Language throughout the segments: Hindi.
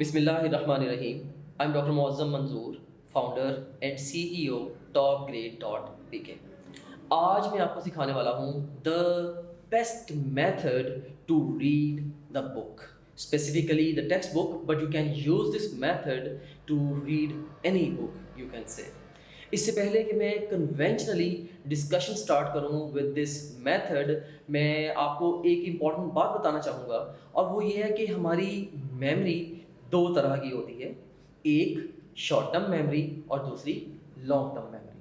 Bismillahirrahmanirrahim. I'm Dr. Muazzam Manzoor, founder and CEO topgrade.pk. आज मैं आपको सिखाने वाला हूँ the best method to read the book, specifically the textbook, but you can use this method to read any book you can say. इससे पहले कि मैं कन्वेंशनली डिस्कशन स्टार्ट करूं विद दिस मेथड, मैं आपको एक इम्पॉर्टेंट बात बताना चाहूँगा, और वो ये है कि हमारी मेमोरी दो तरह की होती है, एक शॉर्ट टर्म मेमोरी और दूसरी long term memory.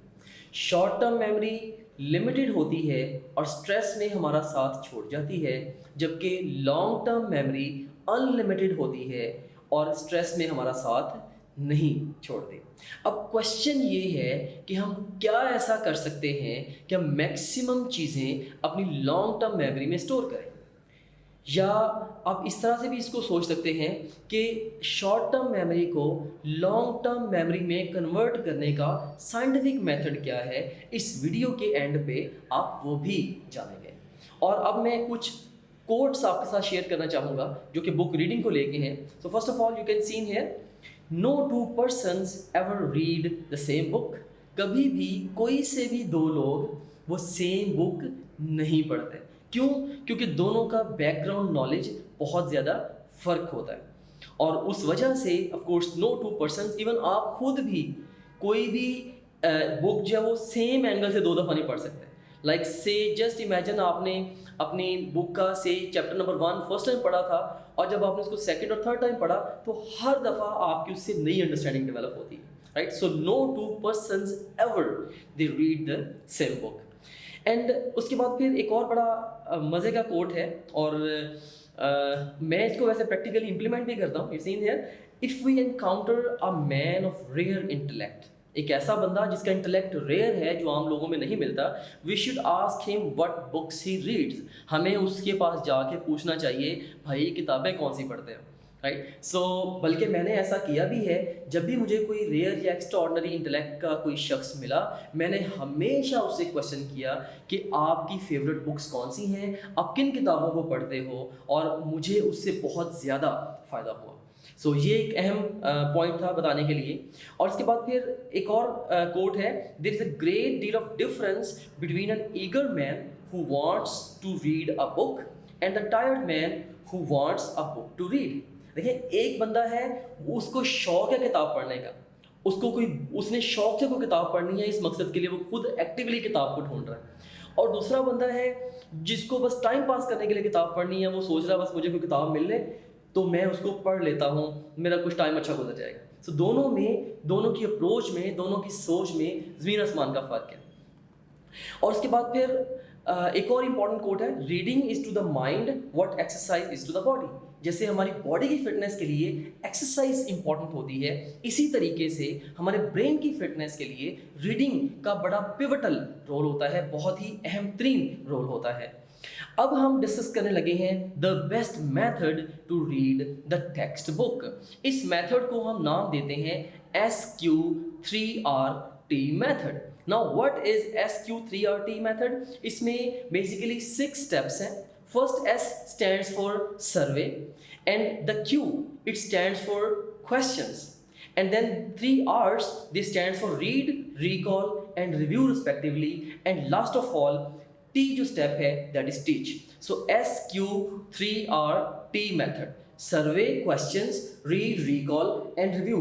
Short term memory limited होती है और स्ट्रेस में हमारा साथ छोड़ जाती है, जबकि लॉन्ग टर्म मेमोरी अनलिमिटेड होती है और स्ट्रेस में हमारा साथ नहीं छोड़ते। अब क्वेश्चन ये है कि हम क्या ऐसा कर सकते हैं कि हम मैक्सिमम चीज़ें अपनी लॉन्ग टर्म मेमोरी में स्टोर करें, या आप इस तरह से भी इसको सोच सकते हैं कि शॉर्ट टर्म मेमोरी को लॉन्ग टर्म मेमोरी में कन्वर्ट करने का साइंटिफिक मेथड क्या है। इस वीडियो के एंड पे आप वो भी जानेंगे। और अब मैं कुछ कोट्स आपके साथ शेयर करना चाहूँगा जो कि बुक रीडिंग को लेके हैं। So first of all you can seen here, no two persons ever read the same book. कभी भी कोई से भी दो लोग वो सेम बुक नहीं पढ़ते। क्यों? क्योंकि दोनों का बैकग्राउंड नॉलेज बहुत ज़्यादा फ़र्क होता है, और उस वजह से of course no two persons, even आप खुद भी कोई भी बुक जो है वो सेम एंगल से दो दफ़ा नहीं पढ़ सकते। लाइक से जस्ट इमेजिन आपने अपनी बुक का से चैप्टर नंबर 1 फर्स्ट टाइम पढ़ा था, और जब आपने उसको सेकंड और थर्ड टाइम पढ़ा तो हर दफ़ा आपकी उससे नई अंडरस्टैंडिंग डेवलप होती है, right. So no two persons ever they read the same book. And उसके बाद फिर एक और बड़ा मज़े का कोट है, और मैं इसको वैसे प्रैक्टिकली इम्प्लीमेंट भी करता हूँ। You seen here, if we encounter a man of rare intellect, एक ऐसा बंदा जिसका इंटेलेक्ट रेयर है, जो आम लोगों में नहीं मिलता, we should ask him what books he reads. हमें उसके पास जाके पूछना चाहिए, भाई किताबें कौन सी पढ़ते हैं, राइट। सो बल्कि मैंने ऐसा किया भी है, जब भी मुझे कोई रेयर या एक्स्ट्राऑर्डिनरी इंटेलेक्ट का कोई शख्स मिला, मैंने हमेशा उससे क्वेश्चन किया कि आपकी फेवरेट बुक्स कौन सी हैं, आप किन किताबों को पढ़ते हो, और मुझे उससे बहुत ज़्यादा फ़ायदा हुआ। सो ये एक अहम पॉइंट था बताने के लिए। और इसके बाद फिर एक और कोट है, there is a great deal of difference between an eager man who wants to read a book and the tired man who wants a book to read. देखिए, एक बंदा है, उसको शौक है किताब पढ़ने का, उसने शौक से कोई किताब पढ़नी है, इस मकसद के लिए वो खुद एक्टिवली किताब को ढूंढ रहा है। और दूसरा बंदा है जिसको बस टाइम पास करने के लिए किताब पढ़नी है, वो सोच रहा है बस मुझे कोई किताब मिल ले तो मैं उसको पढ़ लेता हूँ, मेरा कुछ टाइम अच्छा गुजर जाएगा। सो दोनों की अप्रोच में, दोनों की सोच में ज़मीन आसमान का फ़र्क है। और उसके बाद फिर एक और इम्पॉर्टेंट कोट है, reading is to the mind what exercise is to the body. जैसे हमारी बॉडी की फिटनेस के लिए एक्सरसाइज इंपॉर्टेंट होती है, इसी तरीके से हमारे ब्रेन की फिटनेस के लिए रीडिंग का बड़ा पिवटल रोल होता है, बहुत ही अहम तरीन रोल होता है। अब हम डिस्कस करने लगे हैं the best method to read the textbook. इस मेथड को हम नाम देते हैं SQ3RT method. Now what is SQ3RT method? इसमें बेसिकली 6 स्टेप्स हैं। First S stands for survey, and the Q it stands for questions, and then 3 R's, they stand for read, recall and review respectively, and last of all T जो स्टेप है that is teach. So SQ3RT method, survey, questions, read, recall and review.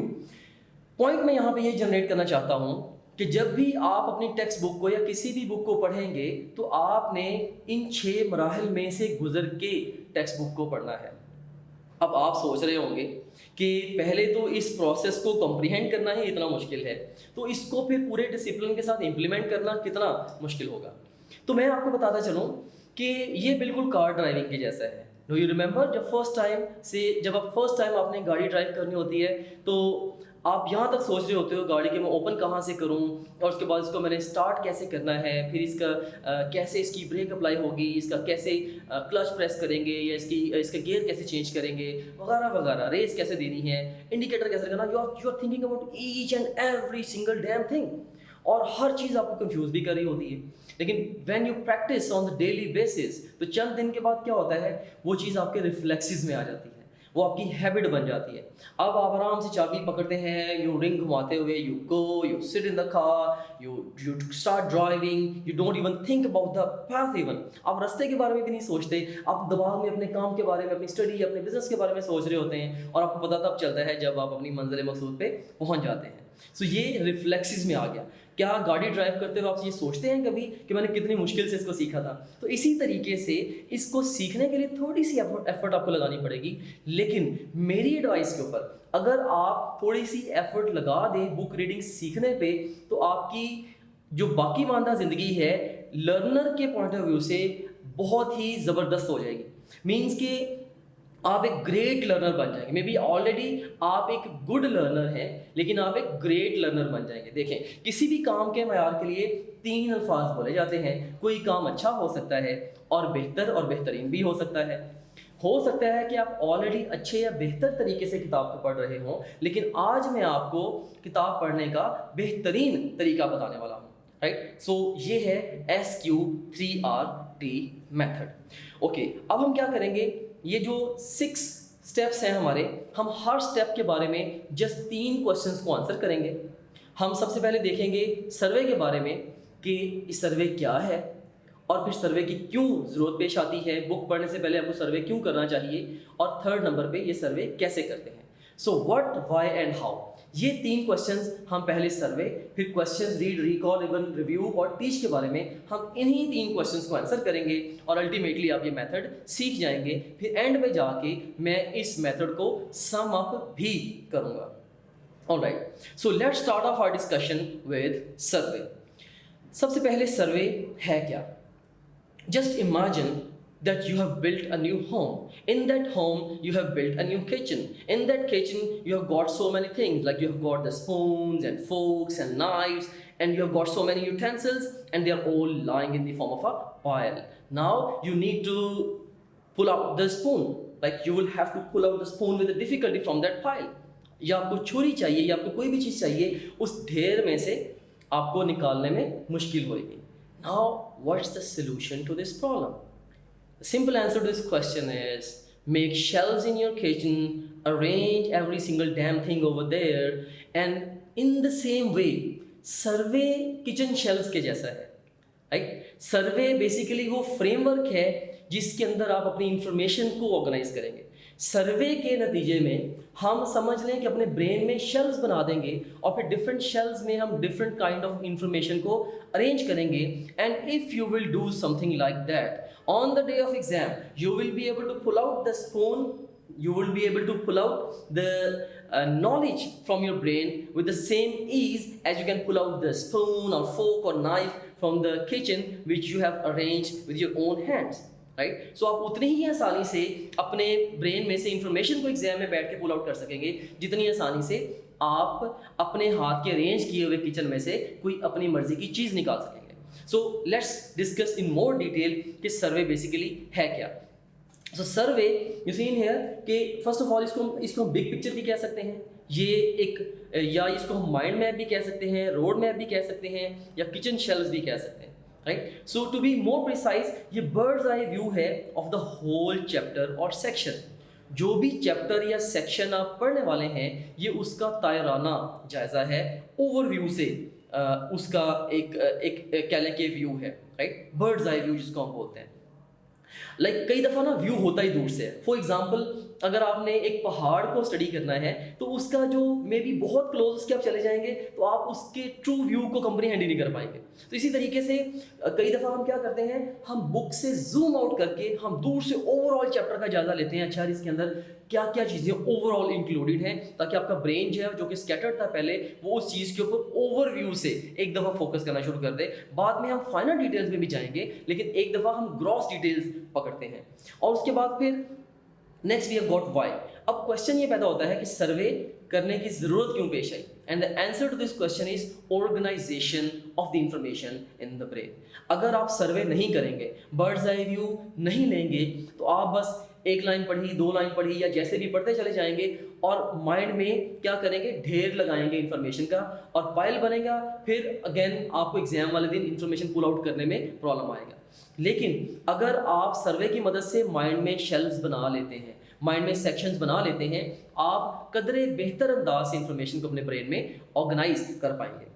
Point मैं यहाँ पे ये जनरेट करना चाहता हूँ कि जब भी आप अपनी टेक्स्ट बुक को या किसी भी बुक को पढ़ेंगे तो आपने इन 6 मराहल में से गुजर के टेक्स्ट बुक को पढ़ना है। अब आप सोच रहे होंगे कि पहले तो इस प्रोसेस को कॉम्प्रिहेंड करना ही इतना मुश्किल है, तो इसको फिर पूरे डिसिप्लिन के साथ इम्प्लीमेंट करना कितना मुश्किल होगा। तो मैं आपको बताता चलूँ कि ये बिल्कुल कार ड्राइविंग के जैसा है। डू यू रिमेंबर, जब आप फर्स्ट टाइम आपने गाड़ी ड्राइव करनी होती है तो आप यहाँ तक सोच रहे होते हो गाड़ी के मैं ओपन कहाँ से करूँ, और उसके बाद इसको मैंने स्टार्ट कैसे करना है, फिर इसका कैसे इसकी ब्रेक अप्लाई होगी, इसका कैसे क्लच प्रेस करेंगे, या इसका गियर कैसे चेंज करेंगे, वगैरह वगैरह, रेस कैसे देनी है, इंडिकेटर कैसे करना। You are thinking about each and every single damn thing, और हर चीज़ आपको कंफ्यूज भी कर रही होती है। लेकिन when you practice on the daily basis, तो चंद दिन के बाद क्या होता है, वो चीज़ आपके रिफ्लेक्सेस में आ जाती है, वो आपकी हैबिट बन जाती है। अब आप आराम से चाबी पकड़ते हैं, यू रिंग घुमाते हुए, you go, you sit in the car, you start driving, you don't even think about the path even. आप रास्ते के बारे में भी नहीं सोचते, आप दिमाग में अपने काम के बारे में, अपनी स्टडी, अपने बिजनेस के बारे में सोच रहे होते हैं, और आपको पता तब चलता है जब आप अपनी मंजिल मकसूद पे पहुंच जाते हैं। सो ये रिफ्लेक्सेस में आ गया। क्या गाड़ी ड्राइव करते हुए आप ये सोचते हैं कभी कि मैंने कितनी मुश्किल से इसको सीखा था? तो इसी तरीके से इसको सीखने के लिए थोड़ी सी एफर्ट आपको लगानी पड़ेगी, लेकिन मेरी एडवाइस के ऊपर अगर आप थोड़ी सी एफर्ट लगा दें बुक रीडिंग सीखने पे, तो आपकी जो बाकी मानदा ज़िंदगी है लर्नर के पॉइंट ऑफ व्यू से बहुत ही ज़बरदस्त हो जाएगी। मीन्स कि आप एक ग्रेट लर्नर बन जाएंगे। मे बी ऑलरेडी आप एक गुड लर्नर हैं, लेकिन आप एक ग्रेट लर्नर बन जाएंगे। देखें, किसी भी काम के मयार के लिए 3 अल्फाज बोले जाते हैं। कोई काम अच्छा हो सकता है और बेहतर और बेहतरीन भी हो सकता है। हो सकता है कि आप ऑलरेडी अच्छे या बेहतर तरीके से किताब को पढ़ रहे हों, लेकिन आज मैं आपको किताब पढ़ने का बेहतरीन तरीका बताने वाला हूँ, राइट? सो ये है SQ3RT मेथड। ओके, अब हम क्या करेंगे, ये जो 6 स्टेप्स हैं हमारे, हम हर स्टेप के बारे में जस्ट 3 क्वेश्चंस को आंसर करेंगे। हम सबसे पहले देखेंगे सर्वे के बारे में कि इस सर्वे क्या है, और फिर सर्वे की क्यों ज़रूरत पेश आती है, बुक पढ़ने से पहले आपको सर्वे क्यों करना चाहिए, और थर्ड नंबर पे ये सर्वे कैसे करते हैं। So what, why and how, ये 3 क्वेश्चंस हम पहले सर्वे, फिर questions read, recall, even review और टीच के बारे में हम इन्हीं 3 क्वेश्चंस को आंसर करेंगे, और अल्टीमेटली आप ये मेथड सीख जाएंगे। फिर एंड में जाके मैं इस मेथड को सम अप भी करूँगा। Alright, so let's start off our discussion with survey. सबसे पहले सर्वे है क्या? Just imagine that you have built a new home. In that home, you have built a new kitchen. In that kitchen, you have got so many things, like you have got the spoons and forks and knives, and you have got so many utensils, and they are all lying in the form of a pile. Now, you need to pull out the spoon. Like you will have to pull out the spoon with a difficulty from that pile. या आपको छुरी चाहिए, या आपको कोई भी चीज़ चाहिए, उस ढेर में से आपको निकालने में मुश्किल होगी। Now, what's the solution to this problem? The simple answer to this question is make shelves in your kitchen, arrange every single damn thing over there, and in the same way, survey kitchen shelves के जैसा है, right? Survey basically वो framework है जिसके अंदर आप अपनी information को organize करेंगे। सर्वे के नतीजे में हम समझ लें कि अपने ब्रेन में शेल्व्स बना देंगे, और फिर डिफरेंट शेल्व्स में हम डिफरेंट काइंड ऑफ इंफॉर्मेशन को अरेंज करेंगे। And if you will do something like that on the day of exam, you will be able to pull out the spoon, you will be able to pull out the knowledge from your brain with the same ease as you can pull out the spoon or fork or knife from the kitchen which you have arranged with your own hands. Right? So आप उतनी ही आसानी से अपने ब्रेन में से इंफॉर्मेशन को एग्जाम में बैठ के पुल आउट कर सकेंगे जितनी आसानी से आप अपने हाथ के अरेंज किए हुए किचन में से कोई अपनी मर्जी की चीज़ निकाल सकेंगे। So let's discuss in more detail कि सर्वे बेसिकली है क्या। सो सर्वे यू सीन हियर कि फर्स्ट ऑफ ऑल इसको हम बिग पिक्चर भी कह सकते हैं, ये एक, या इसको हम माइंड मैप भी कह सकते हैं, रोड मैप भी कह सकते हैं, या किचन शेल्व्स भी कह सकते हैं। Right? So to be more precise, ये बर्ड्स आई व्यू है ऑफ द होल चैप्टर और सेक्शन। जो भी चैप्टर या सेक्शन आप पढ़ने वाले हैं, ये उसका तायराना जायजा है, ओवरव्यू से उसका एक कह लें कि व्यू है। राइट? बर्ड्स आई व्यू जिसको हम बोलते हैं। लाइक कई दफ़ा ना व्यू होता ही दूर से है। फॉर एग्जाम्पल, अगर आपने एक पहाड़ को स्टडी करना है तो उसका जो मे बी बहुत क्लोज उसके आप चले जाएंगे तो आप उसके ट्रू व्यू को कंप्रीहेंड ही नहीं कर पाएंगे। तो इसी तरीके से कई दफ़ा हम क्या करते हैं, हम बुक से जूम आउट करके हम दूर से ओवरऑल चैप्टर का जायजा लेते हैं। अच्छा, इसके अंदर क्या क्या चीज़ें ओवरऑल इंक्लूडेड हैं, ताकि आपका ब्रेन जो है, जो कि स्कैटर्ड था पहले, वो उस चीज़ के ऊपर ओवरव्यू से एक दफ़ा फोकस करना शुरू कर दे। बाद में हम फाइनल डिटेल्स में भी जाएंगे, लेकिन एक दफ़ा हम ग्रॉस डिटेल्स पकड़ते हैं। और उसके बाद फिर next we have got why. अब क्वेश्चन ये पैदा होता है कि सर्वे करने की ज़रूरत क्यों पेश आई, and the answer to this question is organisation of the information in the brain. अगर आप सर्वे नहीं करेंगे, बर्ड्स आई व्यू नहीं लेंगे, तो आप बस एक लाइन पढ़ी, 2 लाइन पढ़ी, या जैसे भी पढ़ते चले जाएंगे और माइंड में क्या करेंगे, ढेर लगाएंगे इन्फॉर्मेशन का और पाइल बनेगा। फिर अगेन आपको एग्जाम वाले दिन इन्फॉर्मेशन पुल आउट करने में प्रॉब्लम आएगा। लेकिन अगर आप सर्वे की मदद से माइंड में शेल्व्स बना लेते हैं, माइंड में सेक्शंस बना लेते हैं, आप कदरे बेहतर अंदाज से इंफॉर्मेशन को अपने ब्रेन में ऑर्गेनाइज कर पाएंगे।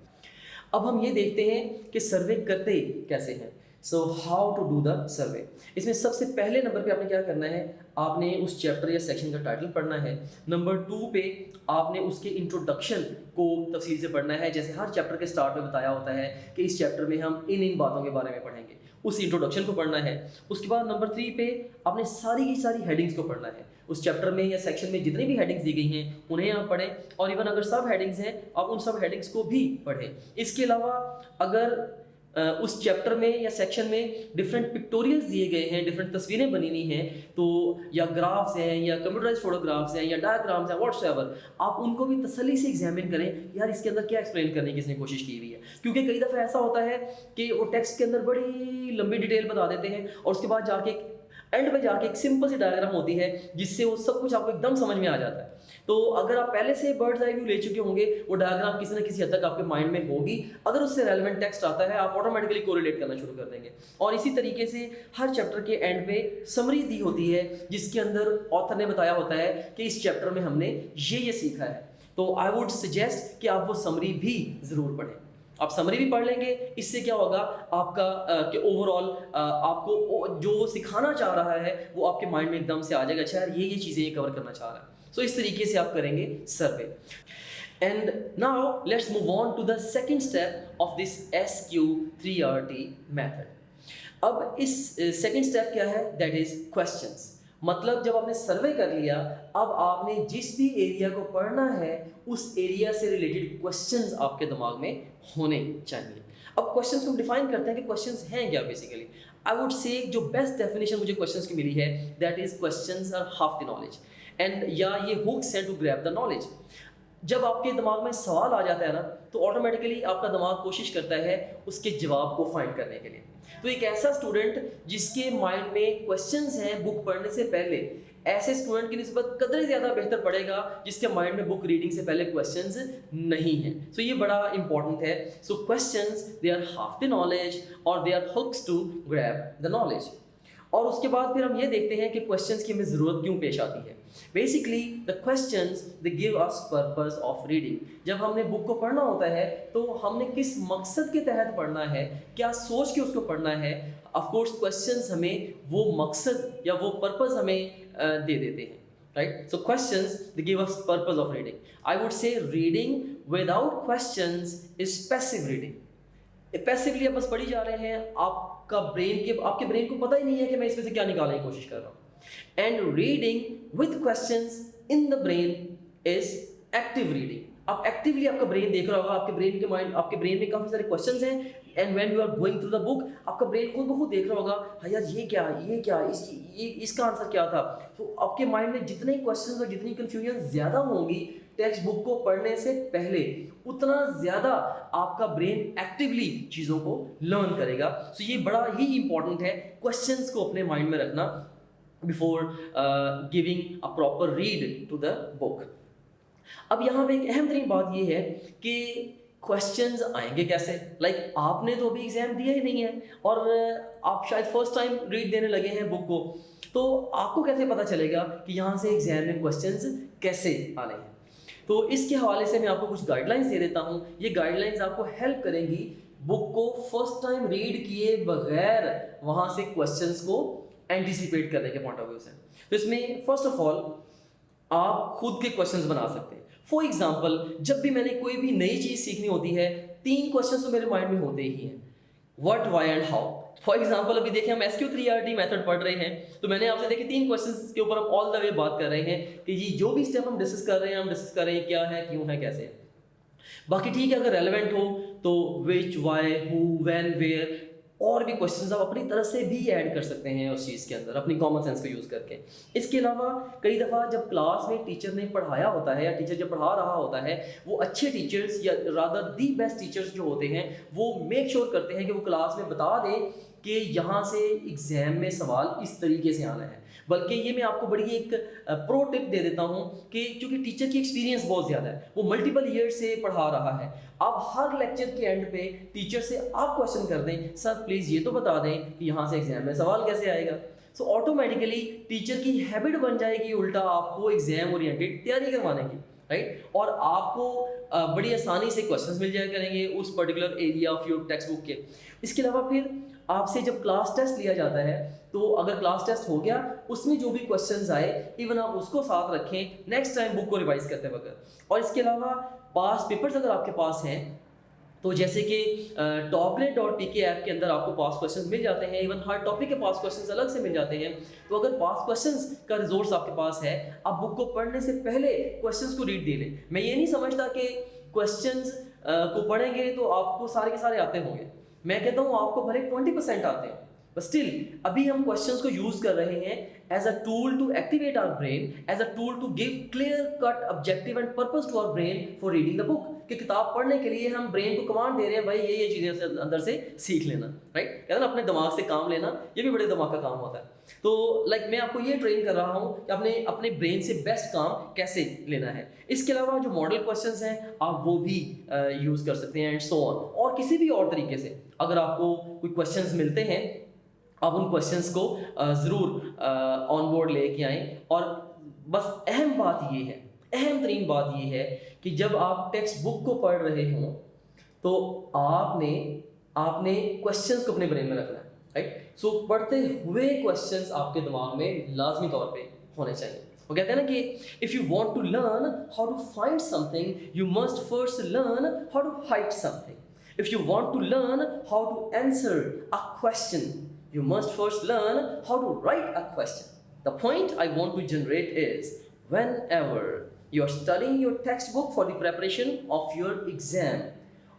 अब हम ये देखते हैं कि सर्वे करते कैसे हैं। So how to do the survey. इसमें सबसे पहले नंबर पे आपने क्या करना है, आपने उस चैप्टर या सेक्शन का टाइटल पढ़ना है। नंबर 2 पे आपने उसके इंट्रोडक्शन को तफसील से पढ़ना है। जैसे हर चैप्टर के स्टार्ट में बताया होता है कि इस चैप्टर में हम इन बातों के बारे में पढ़ेंगे, उस इंट्रोडक्शन को पढ़ना है। उसके बाद नंबर 3 पे आपने सारी की सारी हेडिंग्स को पढ़ना है। उस चैप्टर में या सेक्शन में जितनी भी हेडिंग्स दी गई हैं उन्हें आप पढ़ें, और इवन अगर सब हेडिंग्स हैं आप उन सब हेडिंग्स को भी पढ़ें। इसके अलावा अगर उस चैप्टर में या सेक्शन में डिफरेंट पिक्टोरियल्स दिए गए हैं, डिफरेंट तस्वीरें बनी हुई हैं, तो या ग्राफ्स हैं या कंप्यूटराइज फोटोग्राफ्स हैं या डायग्राम्स हैं, व्हाट्सएवर, आप उनको भी तसल्ली से एग्जामिन करें, यार इसके अंदर क्या एक्सप्लेन करने की किसने कोशिश की हुई है। क्योंकि कई दफ़ा ऐसा होता है कि वो टेक्स्ट के अंदर बड़ी लंबी डिटेल बता देते हैं और उसके बाद जाके एंड में जाके एक सिंपल सी डायग्राम होती है जिससे वो सब कुछ आपको एकदम समझ में आ जाता है। तो अगर आप पहले से बर्ड्स आई व्यू ले चुके होंगे, वो डायग्राम किसी न किसी हद तक आपके माइंड में होगी। अगर उससे रेलेवेंट टेक्स्ट आता है आप ऑटोमेटिकली कोरिलेट करना शुरू कर देंगे। और इसी तरीके से हर चैप्टर के एंड में समरी दी होती है जिसके अंदर ऑथर ने बताया होता है कि इस चैप्टर में हमने ये सीखा है। तो आई वुड सजेस्ट कि आप वो समरी भी ज़रूर पढ़ें। आप समरी भी पढ़ लेंगे, इससे क्या होगा आपका कि ओवरऑल आपको जो सिखाना चाह रहा है वो आपके माइंड में एकदम से आ जाएगा, अच्छा यार ये चीज़ें ये कवर करना चाह रहा है। सो इस तरीके से आप करेंगे survey. And now let's move on to the second step of this SQ3RT method. अब इस सेकंड स्टेप क्या है, दैट इज क्वेश्चंस। मतलब जब आपने सर्वे कर लिया, अब आपने जिस भी एरिया को पढ़ना है उस एरिया से रिलेटेड क्वेश्चंस आपके दिमाग में होने चाहिए। अब क्वेश्चंस को डिफाइन करते हैं कि क्वेश्चंस हैं क्या। बेसिकली आई वुड से जो बेस्ट डेफिनेशन मुझे क्वेश्चंस की मिली है, that is questions are half the knowledge and या ये हुक्स हैं टू ग्रैब द नॉलेज। जब आपके दिमाग में सवाल आ जाता है ना, तो ऑटोमेटिकली आपका दिमाग कोशिश करता है उसके जवाब को फाइंड करने के लिए। तो एक ऐसा स्टूडेंट जिसके माइंड में क्वेश्चंस हैं बुक पढ़ने से पहले, ऐसे स्टूडेंट की निस्बत कदरे ज़्यादा बेहतर पढ़ेगा जिसके माइंड में बुक रीडिंग से पहले क्वेश्चंस नहीं है। सो ये बड़ा इंपॉर्टेंट है। So questions they are half the knowledge और they are hooks to grab the knowledge. और उसके बाद फिर हम ये देखते हैं कि क्वेश्चंस की हमें ज़रूरत क्यों पेश आती है। Basically the questions they give us purpose of reading. जब हमने बुक को पढ़ना होता है तो हमने किस मकसद के तहत पढ़ना है, क्या सोच के उसको पढ़ना है। ऑफ कोर्स क्वेश्चंस हमें वो मकसद या वो पर्पस हमें दे देते हैं, right. So questions they give us purpose of reading. I would say reading without questions is passive reading. Passively आप बस पढ़ी जा रहे हैं, आपके ब्रेन को पता ही नहीं है कि मैं इसमें से क्या निकालने की कोशिश कर रहा हूँ। And reading with questions in the brain is active reading. आप एक्टिवली आपका ब्रेन देख रहा होगा, आपके ब्रेन में काफ़ी सारे क्वेश्चंस हैं and when you are going through the book आपका ब्रेन खुद ब खुद देख रहा होगा, हाँ यार ये क्या इसका आंसर क्या था। तो आपके माइंड में जितने क्वेश्चंस और जितनी कन्फ्यूजन ज़्यादा होंगी टेक्स्ट बुक को पढ़ने से पहले, उतना ज़्यादा आपका ब्रेन एक्टिवली चीज़ों को लर्न करेगा। सो ये बड़ा ही इंपॉर्टेंट है क्वेश्चंस को अपने माइंड में रखना before giving a proper read to the book. अब यहाँ पे एक अहम तरीन बात ये है कि क्वेश्चंस आएंगे कैसे। लाइक आपने तो अभी एग्जाम दिया ही नहीं है और आप शायद फर्स्ट टाइम रीड देने लगे हैं बुक को, तो आपको कैसे पता चलेगा कि यहाँ से एग्जाम में क्वेश्चंस कैसे आने हैं। तो इसके हवाले से मैं आपको कुछ गाइडलाइंस दे देता हूँ। ये गाइडलाइंस आपको हेल्प करेंगी बुक को फर्स्ट टाइम रीड किए बगैर वहाँ से क्वेश्चंस को एंटिसिपेट करने के पॉइंट ऑफ व्यू से। तो इसमें फर्स्ट ऑफ ऑल आप खुद के क्वेश्चंस बना सकते हैं। फॉर एग्जाम्पल, जब भी मैंने कोई भी नई चीज़ सीखनी होती है, 3 क्वेश्चन तो मेरे माइंड में होते ही हैं, what, why and how. For example, अभी देखिए हम SQ3RT मेथड पढ़ रहे हैं, तो मैंने आपसे देखिए 3 क्वेश्चंस के ऊपर हम ऑल द वे बात कर रहे हैं कि जी जो भी स्टेप हम डिस्कस कर रहे हैं क्या है, क्यों है, कैसे है। बाकी ठीक है, अगर रेलेवेंट हो तो विच, वाई, हु, व्हेन, वेयर और भी क्वेश्चंस आप अपनी तरफ से भी ऐड कर सकते हैं उस चीज़ के अंदर अपनी कॉमन सेंस को यूज़ करके। इसके अलावा कई दफ़ा जब क्लास में टीचर ने पढ़ाया होता है या टीचर जब पढ़ा रहा होता है, वो अच्छे टीचर्स या रादर दी बेस्ट टीचर्स जो होते हैं वो मेक श्योर करते हैं कि वो क्लास में बता दें कि यहाँ से एग्ज़ाम में सवाल इस तरीके से आना है। बल्कि ये मैं आपको बड़ी एक प्रो टिप दे देता हूँ कि क्योंकि टीचर की एक्सपीरियंस बहुत ज़्यादा है, वो मल्टीपल ईयर से पढ़ा रहा है। आप हर लेक्चर के एंड पे टीचर से आप क्वेश्चन कर दें, सर प्लीज़ ये तो बता दें कि यहाँ से एग्जाम में सवाल कैसे आएगा। सो ऑटोमेटिकली टीचर की हैबिट बन जाएगी उल्टा आपको एग्जाम ओरिएंटेड तैयारी करवाने की, राइट। और आपको बड़ी आसानी से क्वेश्चंस मिल जाया करेंगे उस particular area of your text book के। इसके अलावा फिर आपसे जब क्लास टेस्ट लिया जाता है तो अगर क्लास टेस्ट हो गया उसमें जो भी क्वेश्चंस आए इवन आप उसको साथ रखें नेक्स्ट टाइम बुक को रिवाइज करते वक्त। और इसके अलावा पास पेपर्स अगर आपके पास हैं तो जैसे कि topgrade.pk ऐप के अंदर आपको पास क्वेश्चंस मिल जाते हैं, इवन हर टॉपिक के पास क्वेश्चंस अलग से मिल जाते हैं। तो अगर पास क्वेश्चंस का रिसोर्स आपके पास है, आप बुक को पढ़ने से पहले क्वेश्चंस को रीड दे लें। मैं ये नहीं समझता कि क्वेश्चंस को पढ़ेंगे तो आपको सारे के सारे आते होंगे। मैं कहता हूँ आपको भले 20% आते हैं, बट स्टिल अभी हम क्वेश्चंस को यूज कर रहे हैं as a tool to activate our brain, as a tool to give clear cut objective and purpose to our brain for reading the book. कि किताब पढ़ने के लिए हम ब्रेन को कमांड दे रहे हैं, भाई ये चीजें से अंदर से सीख लेना, राइट। कहते हैं ना अपने दिमाग से काम लेना, ये भी बड़े दिमाग का काम होता है। तो मैं आपको ये ट्रेन कर रहा हूँ कि अपने ब्रेन से बेस्ट काम कैसे लेना है। इसके अलावा जो मॉडल क्वेश्चंस हैं आप वो भी यूज कर सकते हैं एंड सो ऑन। और किसी भी और तरीके से अगर आपको कोई क्वेश्चंस मिलते हैं आप उन क्वेश्चंस को ज़रूर ऑन बोर्ड लेके आएँ। और बस अहम बात ये है, अहम तरीन बात ये है कि जब आप टेक्स्ट बुक को पढ़ रहे हों तो आपने क्वेश्चंस को अपने ब्रेन में रखना है, राइट। सो पढ़ते हुए क्वेश्चंस आपके दिमाग में लाजमी तौर पे होने चाहिए। वो कहते हैं ना कि if you want to learn how to find something you must first learn how to hide something. If you want to learn how to answer a question you must first learn how to write a question. The point I want to generate is whenever you are studying your textbook for the preparation of your exam,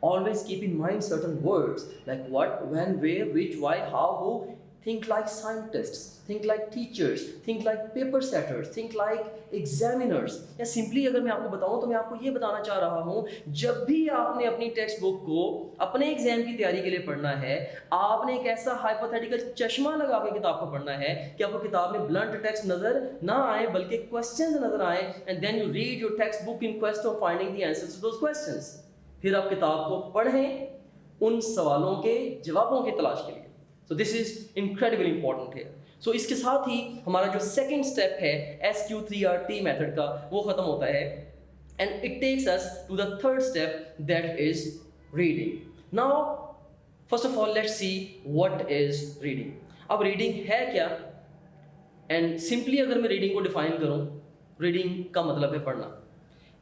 always keep in mind certain words like what, when, where, which, why, how, who. Think like scientists, think like teachers, think like paper setters, think like examiners. या सिंपली अगर मैं आपको बताऊं तो मैं आपको ये बताना चाह रहा हूं, जब भी आपने अपनी टेक्स्ट बुक को अपने एग्जाम की तैयारी के लिए पढ़ना है, आपने एक ऐसा हाइपोथेटिकल चश्मा लगा के किताब को पढ़ना है कि आपको किताब में ब्लंट टेक्स्ट नजर ना आए बल्कि क्वेश्चंस नजर आए। And then you read your textbook in quest of finding the answers to those questions. फिर आप किताब को पढ़ें उन सवालों के जवाबों की तलाश के लिए। So this is incredibly important here. So इसके साथ ही हमारा जो second step है SQ3RT method का वो ख़त्म होता है and it takes us to the third step, that is reading. Now first of all let's see what is reading. अब reading है क्या? And simply अगर मैं reading को define करूँ, reading का मतलब है पढ़ना।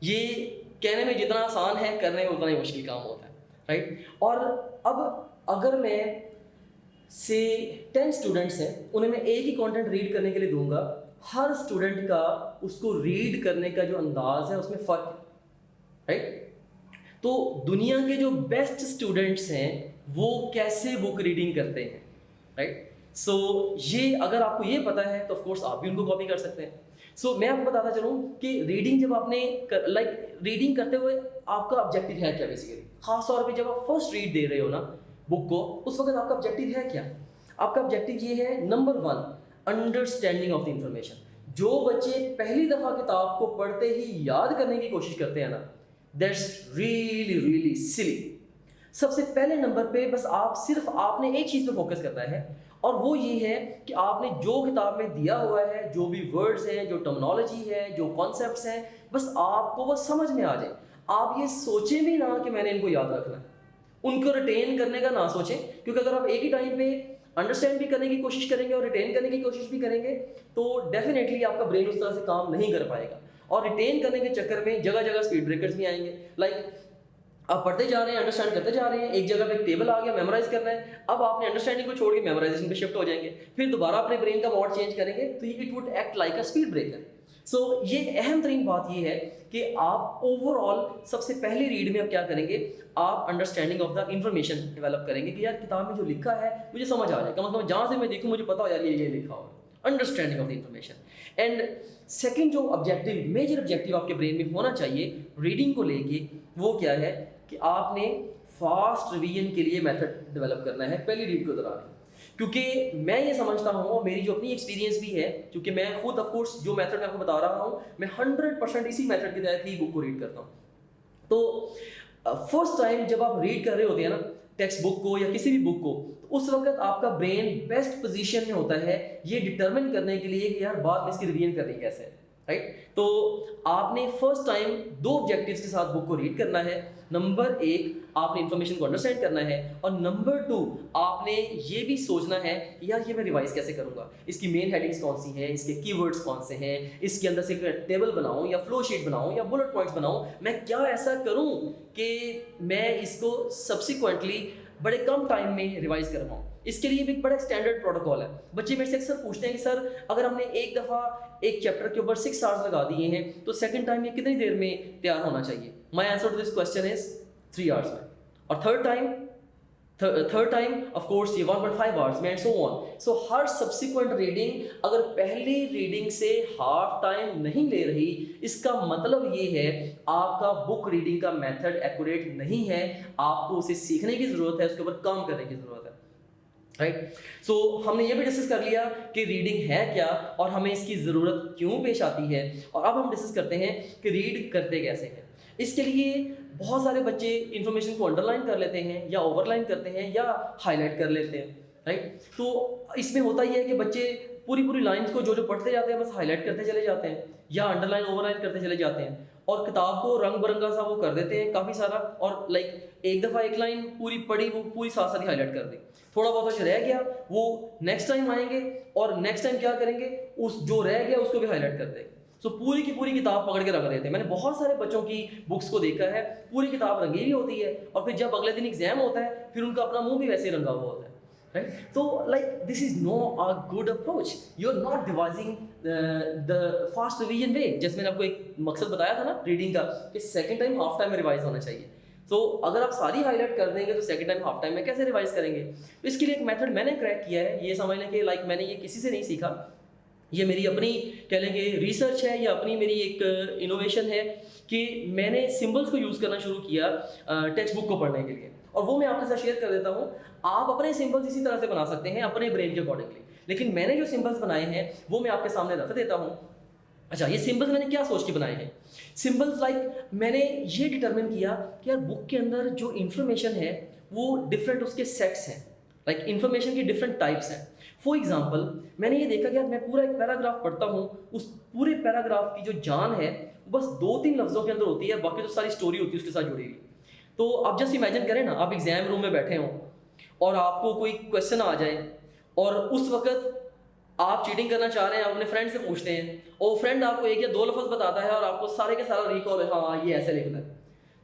ये कहने में जितना आसान है करने में उतना ही मुश्किल काम होता है, राइट। और अब अगर मैं से 10 स्टूडेंट्स हैं उन्हें मैं एक ही कंटेंट रीड करने के लिए दूंगा, हर स्टूडेंट का उसको रीड करने का जो अंदाज है उसमें फ़र्क है, राइट। तो दुनिया के जो बेस्ट स्टूडेंट्स हैं वो कैसे बुक रीडिंग करते हैं, राइट। सो ये अगर आपको ये पता है तो ऑफ कोर्स आप भी उनको कॉपी कर सकते हैं। सो मैं आपको बताता चलूँ कि रीडिंग जब आपने रीडिंग करते हुए आपका ऑब्जेक्टिव है क्या बेसिकली, खास तौर पे जब आप फर्स्ट रीड दे रहे हो ना बुक को, उस वक्त आपका ऑब्जेक्टिव है क्या? आपका ऑब्जेक्टिव ये है, number 1 understanding of the information. जो बच्चे पहली दफ़ा किताब को पढ़ते ही याद करने की कोशिश करते हैं ना, दैट्स रियली रियली सिली। सबसे पहले नंबर पे बस आपने एक चीज़ पे फोकस करना है और वो ये है कि आपने जो किताब में दिया हुआ है, जो भी वर्ड्स हैं, जो टर्मिनोलॉजी है, जो कॉन्सेप्ट्स हैं, बस आपको वो समझ में आ जाए। आप ये सोचें भी ना कि मैंने इनको याद रखना है, उनको रिटेन करने का ना सोचें, क्योंकि अगर आप एक ही टाइम पे अंडरस्टैंड भी करने की कोशिश करेंगे और रिटेन करने की कोशिश भी करेंगे तो डेफिनेटली आपका ब्रेन उस तरह से काम नहीं कर पाएगा। और रिटेन करने के चक्कर में जगह जगह स्पीड ब्रेकर्स भी आएंगे। आप पढ़ते जा रहे हैं, अंडरस्टैंड करते जा रहे हैं, एक जगह पे एक टेबल आ गया, मेमोराइज करना है, अब आपने अंडरस्टैंडिंग को छोड़ के मेमोराइजेशन पे शिफ्ट हो जाएंगे, फिर दोबारा अपने ब्रेन का मोड चेंज करेंगे तो it would act like a speed breaker. So ये अहम तरीन बात ये है कि आप ओवरऑल सबसे पहले रीड में आप क्या करेंगे, आप understanding of the information develop करेंगे कि यार किताब में जो लिखा है मुझे समझ आ जाए, मतलब जहाँ से मैं देखूँ मुझे पता हो यार ये लिखा हो, understanding of the information. And second जो ऑब्जेक्टिव, मेजर ऑब्जेक्टिव आपके ब्रेन में होना चाहिए रीडिंग को लेके, वो क्या है कि आपने फास्ट रिवीजन के लिए मेथड डेवलप करना है पहली रीड के दौरान। क्योंकि मैं ये समझता हूँ और मेरी जो अपनी एक्सपीरियंस भी है, क्योंकि मैं खुद ऑफ कोर्स जो मेथड मैं आपको बता रहा हूँ मैं 100% इसी मेथड के तहत ही बुक को रीड करता हूँ। तो फर्स्ट टाइम जब आप रीड कर रहे होते हैं ना टेक्स्ट बुक को या किसी भी बुक को, तो उस वक्त आपका ब्रेन बेस्ट पोजीशन में होता है ये डिटरमिन करने के लिए कि यार बाद में इसकी रिवीजन करनी कैसे है, राइट। तो आपने फर्स्ट टाइम 2 ऑब्जेक्टिव्स के साथ बुक को रीड करना है। नंबर 1, आपने इन्फॉर्मेशन को अंडरस्टैंड करना है, और नंबर 2, आपने ये भी सोचना है कि यार ये मैं रिवाइज कैसे करूंगा, इसकी मेन हेडिंग्स कौन सी हैं, इसके कीवर्ड्स कौन से हैं, इसके अंदर से टेबल बनाऊं या फ्लो शीट बनाऊं या बुलेट पॉइंट्स बनाऊं, मैं क्या ऐसा करूं कि मैं इसको सब्सिक्वेंटली बड़े कम टाइम में रिवाइज कर पाऊँ। इसके लिए भी एक बड़ा स्टैंडर्ड प्रोटोकॉल है। बच्चे मेरे से अक्सर पूछते हैं कि सर अगर हमने एक दफ़ा एक चैप्टर के ऊपर 6 आवर्स लगा दिए हैं तो सेकंड टाइम ये कितनी देर में तैयार होना चाहिए? My answer to this question is 3 hours में, और थर्ड टाइम ऑफ कोर्स ये 1.5 आवर्स में, and so on. So her subsequent reading अगर पहली रीडिंग से हाफ टाइम नहीं ले रही, इसका मतलब ये है आपका बुक रीडिंग का मेथड एक्यूरेट नहीं है, आपको उसे सीखने की जरूरत है, उसके ऊपर काम करने की जरूरत है, राइट। सो हमने ये भी डिस्कस कर लिया कि रीडिंग है क्या और हमें इसकी ज़रूरत क्यों पेश आती है, और अब हम डिस्कस करते हैं कि रीड करते कैसे हैं। इसके लिए बहुत सारे बच्चे इन्फॉर्मेशन को अंडरलाइन कर लेते हैं या ओवरलाइन करते हैं या हाईलाइट कर लेते हैं, राइट। तो इसमें होता ही है कि बच्चे पूरी लाइंस को जो पढ़ते जाते हैं बस हाईलाइट करते चले जाते हैं या अंडरलाइन ओवरलाइन करते चले जाते हैं, और किताब को रंग बिरंगा सा वो कर देते हैं काफ़ी सारा, और लाइक एक दफ़ा एक लाइन पूरी पढ़ी वो पूरी साथ साथ ही हाईलाइट कर दी, थोड़ा बहुत जो रह गया वो नेक्स्ट टाइम आएंगे और नेक्स्ट टाइम क्या करेंगे, उस जो रह गया उसको भी हाईलाइट कर देंगे। सो पूरी की पूरी किताब पकड़ के रख देते हैं। मैंने बहुत सारे बच्चों की बुक्स को देखा है, पूरी किताब रंगी हुई होती है और फिर जब अगले दिन एग्जाम होता है फिर उनका अपना मुंह भी वैसे ही रंगा हुआ होता है, राइट। तो like this is no a good approach, you are not devising the fast revision way. जैसे मैंने आपको एक मकसद बताया था ना रीडिंग का कि सेकंड टाइम हाफ टाइम में रिवाइज होना चाहिए, तो अगर आप सारी हाईलाइट कर देंगे तो सेकंड टाइम हाफ टाइम में कैसे रिवाइज करेंगे? तो इसके लिए एक मेथड मैंने क्रैक किया है। ये समझ लें कि लाइक मैंने ये किसी से नहीं सीखा, ये मेरी अपनी कह लेंगे रिसर्च है या अपनी मेरी एक इनोवेशन है कि मैंने सिंबल्स को यूज़ करना शुरू किया टेक्स्ट बुक को पढ़ने के लिए, और वो मैं आपके साथ शेयर कर देता हूँ। आप अपने सिंबल्स इसी तरह से बना सकते हैं अपने ब्रेन के अकॉर्डिंगली, लेकिन मैंने जो सिंबल्स बनाए हैं वो मैं आपके सामने रख देता हूँ। अच्छा, ये सिंबल्स मैंने क्या सोच के बनाए हैं? सिंबल्स लाइक मैंने ये डिटरमिन किया कि यार बुक के अंदर जो इन्फॉर्मेशन है वो डिफरेंट उसके सेट्स हैं, लाइक इन्फॉर्मेशन की डिफरेंट टाइप्स हैं। फॉर एग्जाम्पल मैंने ये देखा कि यार मैं पूरा एक पैराग्राफ पढ़ता हूँ, उस पूरे पैराग्राफ की जो जान है बस 2-3 लफ्जों के अंदर होती है, बाकी तो सारी स्टोरी होती है उसके साथ जुड़ी हुई। तो आप जस्ट इमेजिन करें ना, आप एग्जाम रूम में बैठे हों और आपको कोई क्वेश्चन आ जाए और उस वक्त आप चीटिंग करना चाह रहे हैं, आप अपने फ्रेंड से पूछते हैं और फ्रेंड आपको 1 या 2 लफ्ज़ बताता है और आपको सारे के सारा रिकॉल है, हाँ ये ऐसे लिखना है,